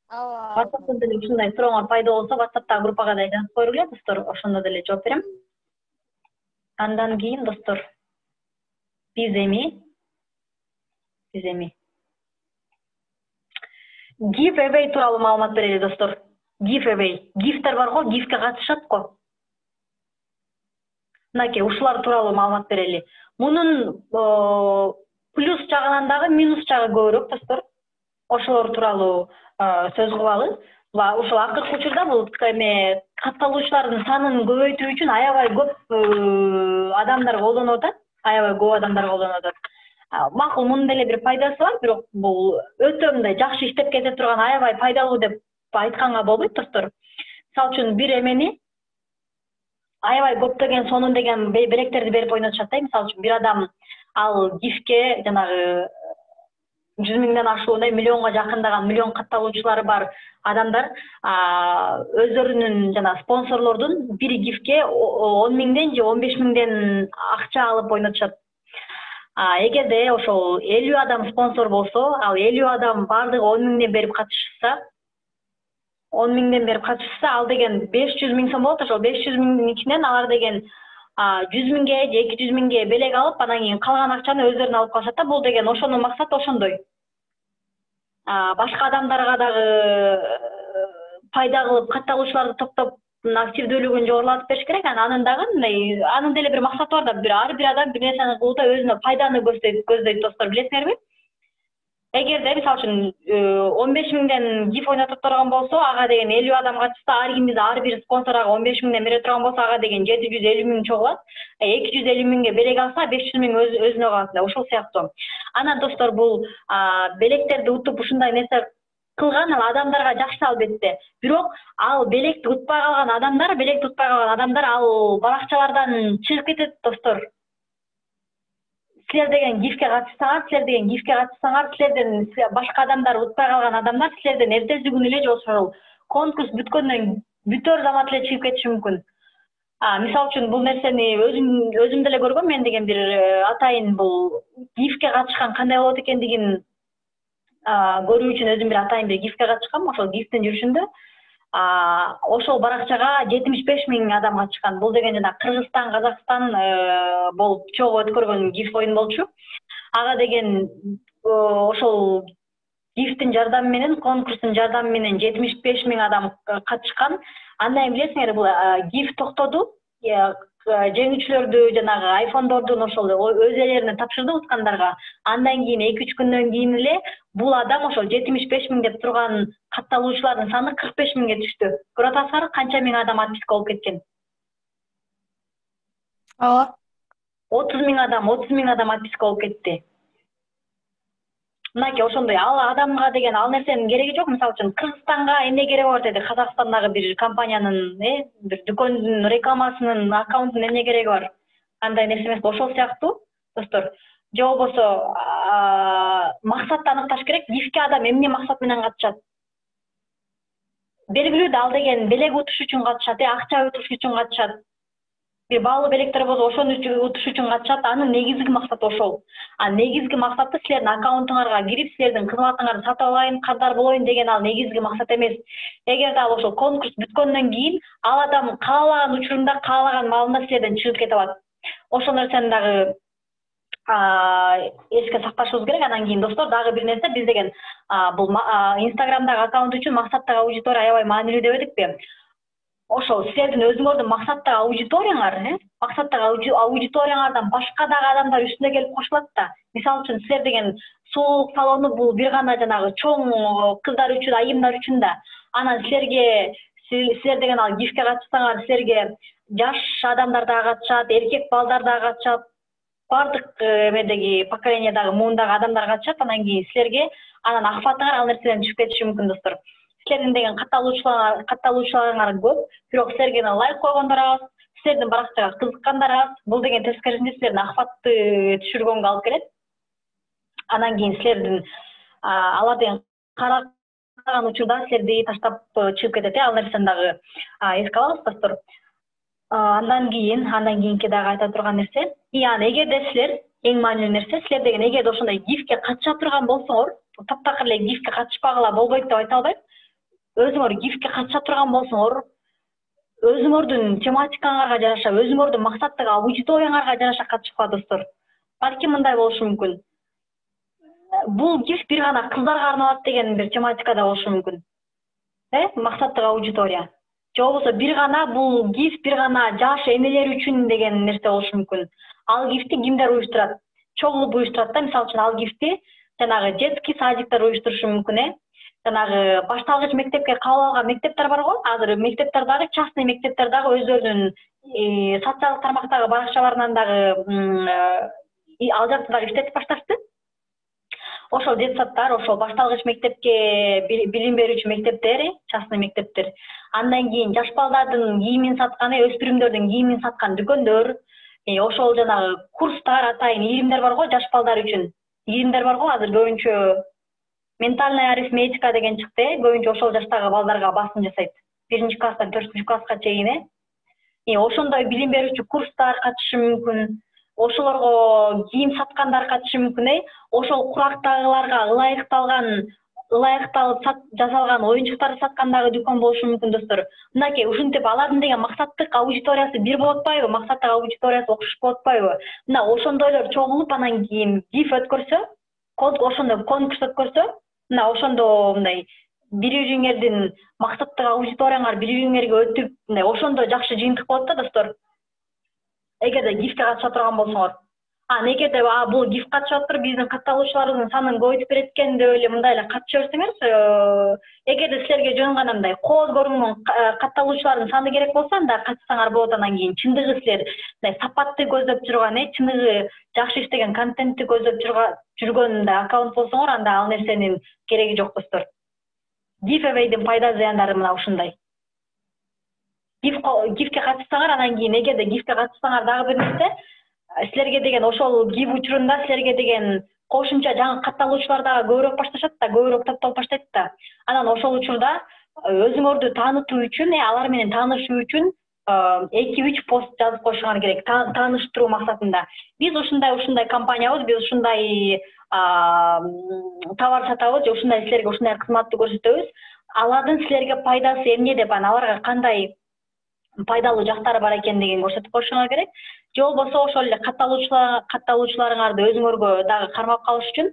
Ооба. WhatsApp'тан деле ушундай сурооңор пайда болсо, WhatsApp'тагы группага да жазып коелу, достор, ошондо деле жооп берем. Андан кийин достор, биз эми giveaway тууралуу маалымат берели достор. Giveaway, гифтер бар го, гифке катышат го. Мынакей ушулар тууралуу маалымат берели. Мунун плюс жагынан дагы минус жагы көбүрөөк достор. Ошолор тууралуу сөз кылалы. Ушул акыркы учурда бул эме катталуучулардын санын көбөйтүү үчүн аябай көп адамдар колдонуп атат. Макул, мунун деле бир пайдасы бар, бирок бул өтө мындай жакшы иштеп кете турган, аябай пайдалуу деп айтканга болбойт достор. Мисалы үчүн бир эмени аябай көптөгөн сонун деген белектерди берип ойнотушат. Мисалы үчүн бир адам ал гифке жанагы 100 миңден ашуундай миллионго жакындаган, миллион катталуучулары бар адамдар өздөрүнүн жана спонсорлордун бир гифке 10 миңден же 15 миңден акча алып ойнотушат. Эгерде ошол 50 адам спонсор болсо, ал 50 адам баардыгы 10 миңден берип катышса, ал деген 500 миң сом болот. Ошол 500 миңдин ичинен алар деген 100 миңге же 200 миңге белек алып, анан кийин калган акчаны өздөрүнө алып калышат да. Бул деген ошонун максаты ошондой. Башка адамдарга дагы пайда кылып, катталуучуларды топтоп, активдүүлүгүн жогорулатып бериш керек. Анын деле бир максаты бар да. Ар бир адам бир нерсени кылууда өзүнө пайданы көздөйт достор, билесиңерби? Эгерде мисалы үчүн 15 миңден гиф ойнотуп турган болсо, ага деген 50 адам катышса, ар бир спонсор ага 15 миңден бере турган болсо, ага деген 750 миң чогулат. 250 миңге белек алса, 500 миң өзүнө калат да. Ошол сыяктуу. Анан достор, бул белектерди утуп ушундай нерсе кылган ал адамдарга жакшы албетте. Бирок ал белекти утпай калган адамдар ал баракчалардан чыгып кетет достор. Силер деген гифке катышсаңар, силерден башка адамдар, утпай калган адамдар силерден эртеси күнү эле же ошол конкурс бүтөр замат эле чыгып кетиши мүмкүн. Мисалы үчүн бул нерсени өзүм деле көргөм. Мен деген бир атайын бул гифке катышкан кандай болот экендигин көрүү үчүн өзүм бир атайын бир гифке катышкам. Ошол гифтин жүрүшүндө ошол баракчага 75 миң адам катышкан. Бул деген жана Кыргызстан, Казакстан болуп чогуу өткөргөн гиф оюн болчу. Ага деген ошол гифтин жардамы менен, конкурстун жардамы менен 75 миң адам катышкан. Андан билесиңер, бул гиф токтоду. Жеңүүчүлөрдү жанагы айфондордун ошол өз ээлерине тапшырды уткандарга. Андан кийин 2-3 күндөн кийин эле бул адам ошол 75 миң деп турган катталуучулардын саны 45 миңге түштү. Көрүп атасыздарбы канча миң адам отписка болуп кеткен? Ооба. 30 миң адам отписка болуп кетти. Мынакей ошондой ал адамга деген ал нерсенин кереги жок. Мисалы үчүн Кыргызстанга эмне кереги бар деди? Казакстандагы бир компаниянын, бир дүкөндүн рекламасынын, аккаунтунун эмне кереги бар? Андай нерсе эмес. Ошол сыяктуу достор. Же болбосо максатты аныкташ керек. Гифке адам эмне максат менен катышат? Белгилүү да, ал деген белек утуш үчүн катышат, акча утуш үчүн катышат. Бир баалуу белектер болсо ошону утуш үчүн катышат. Анын негизги максаты ошол. Негизги максаты силердин аккаунтуңарга кирип, силердин кызматыңарды сатып алайын, кадар болоюн деген ал негизги максат эмес. Эгерде ал ошол конкурс бүткөндөн кийин ал адам каалаган учурунда, каалаган маалында силерден чыгып кете алат. Ошол нерсени дагы эске сакташыбыз керек. Анан кийин достор, дагы бир нерсе, биз деген бул Инстаграмдагы аккаунт үчүн максаттагы аудитория аябай маанилүү деп эдикпи? Ошол силердин өзүңөрдүн максаттагы аудиторияңардан башка дагы адамдар үстүнө келип кошулат да. Мисалы үчүн силер деген сулуулук салону бул бир гана жанагы чоң кыздар үчүн, айымдар үчүн да. Анан силер деген ал гифке катышсаңар, силерге жаш адамдар дагы катышат, эркек балдар дагы катышат, баардык эмедеги поколениядагы, муундагы адамдар катышат. Анан кийин силерге анан акыбатыңар ал нерседен түшүп кетиши мүмкүн достор. Силердин деген катталуучуларыңар көп, бирок силерге лайк койгондор аз, силердин баракчага кызыккандар аз. Бул деген тескерисинде силердин акыбатты түшүргөнгө алып келет. Анан кийин силердин алар деген караган учурда силерди таштап чыгып кетет. Ал нерсени дагы эске алабыз достор. Андан кийинки дагы айта турган нерсе, эгерде силер, эң маанилүү нерсе, силер деген эгерде ошондой гифке катыша турган болсоңор, таптакыр эле гифке катышпагыла болбойт деп айта албайм. Өзүңөр гифке катыша турган болсоңор, өзүңөрдүн тематикаңарга жараша, өзүңөрдүн максаттагы аудиторияңарга жараша катышпа достор. Балким мындай болушу мүмкүн. Бул гиф бир гана кыздарга арналат деген бир тематикада болушу мүмкүн. Максаттагы аудитория. Же болбосо бул гиф бир гана жаш энелер үчүн деген нерсе болушу мүмкүн. Ал гифти кимдер уюштурат? Чогулуп уюштурат да. Мисалы үчүн ал гифти жанагы детский садиктер уюштурушу мүмкүн. Жанагы башталгыч мектепке кабыл алган мектептер бар го. Азыр мектептер дагы, частный мектептер дагы өздөрүнүн социалдык тармактагы баракчаларынан дагы ал жакты дагы иштетип башташты. Ошол детсадтар, ошол башталгыч мектепке билим берүүчү мектептер, частный мектептер. Андан кийин жаш балдардын кийимин саткан, өспүрүмдөрдүн кийимин саткан дүкөндөр, ошол жанагы курстар, атайын ийримдер бар го, жаш балдар үчүн. Ийримдер бар го, азыр көбүнчө ментальная арифметика деген чыкты. Көбүнчө ошол жаштагы балдарга басым жасайт. 1-класстан 4-класска чейин. Ошондой билим берүүчү курстар катышы мүмкүн. ошолорго кийим саткандар катышы мүмкүн. Ошол курактагыларга ылайыкталып жасалган оюнчуктарды саткандагы дүкөн болушу мүмкүн достор. Мынакей ушинтип алардын деген максаттык аудиториясы бир болуп атпайбы, максаттык аудиториясы окшош болуп атпайбы? Мына ошондойлор чогулуп анан кийин гиф өткөрсө, ошондо конкурс өткөрсө, мына ошондо мындай бири-бириңердин максаттык аудиторияңар бири-бириңерге өтүп, мындай ошондо жакшы жыйынтык болот да достор. Эгерде гифке катыша турган болсоңор. Эгерде бул гиф катышып атыр, биздин катталуучулардын санын көбөйтүп берет экен деп эле мындай эле катыша берсеңер, эгерде силерге жөн гана мындай кооз көрүнгөн катталуучулардын саны керек болсо, анда катышсаңар болот. Анан кийин чындыгы силер мындай сапатты көздөп жүргөн, чындыгы жакшы иштеген контентти көздөп жүргөн аккаунт болсоңор, анда ал нерсенин кереги жок достор. Giveaway'дин пайда зыяндары мына ушундай. Гифке катышсаңар, анан кийин эгерде гифке катышсаңар дагы бир нерсе, силерге деген ошол гиф учурунда силерге деген кошумча жаңы катталуучулар дагы көбүрөөк башташат да, көбүрөөк топтолуп баштайт да. Анан ошол учурда өзүңөрдү таанытуу үчүн, алар менен таанышуу үчүн 2-3 пост жазып коюшуңар керек, тааныштыруу максатында. Биз ушундай компаниябыз, биз ушундай товар сатабыз, ушундай силерге ушундай кызматты көрсөтөбүз. Алардын силерге пайдасы эмне деп, аларга кандай пайдалуу жактары бар экендигин көрсөтүп коюшуңар керек. Же болбосо ошол эле катталуучуларыңарды өзүңөргө дагы кармап калыш үчүн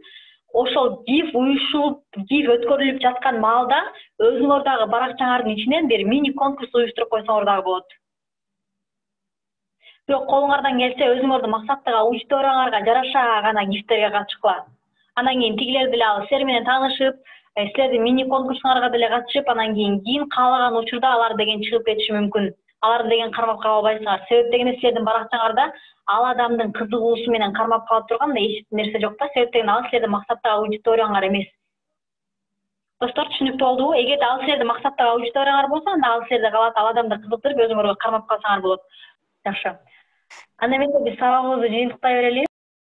ошол гиф уюшулуп, гиф өткөрүлүп жаткан маалда өзүңөр дагы баракчаңардын ичинен бир мини конкурс уюштуруп койсоңор дагы болот. Бирок колуңардан келсе өзүңөрдүн максаттык аудиторияңарга жараша гана гифтерге катышкыла. Анан кийин тигилер деле силер менен таанышып, силердин мини конкурсуңарга деле катышып, анан кийин каалаган учурда алар деген чыгып кетиши мүмкүн. Алар деген кармап кала албайсыңар. Себеп дегенде силердин баракчаңарда ал адамдын кызыгуусу менен кармап калып турган эч нерсе жок да. Себеп дегенде ал силердин максаттык аудиторияңар эмес. Достор, түшүнүктүү болдубу? Эгерде ал силердин максаттык аудиторияңар болсо, анда ал силерди калат, ал адамды кызыктырып өзүңөргө кармап калсаңар болот. Жакшы. Анда эмесе биз сабагыбызды жыйынтыктай берели.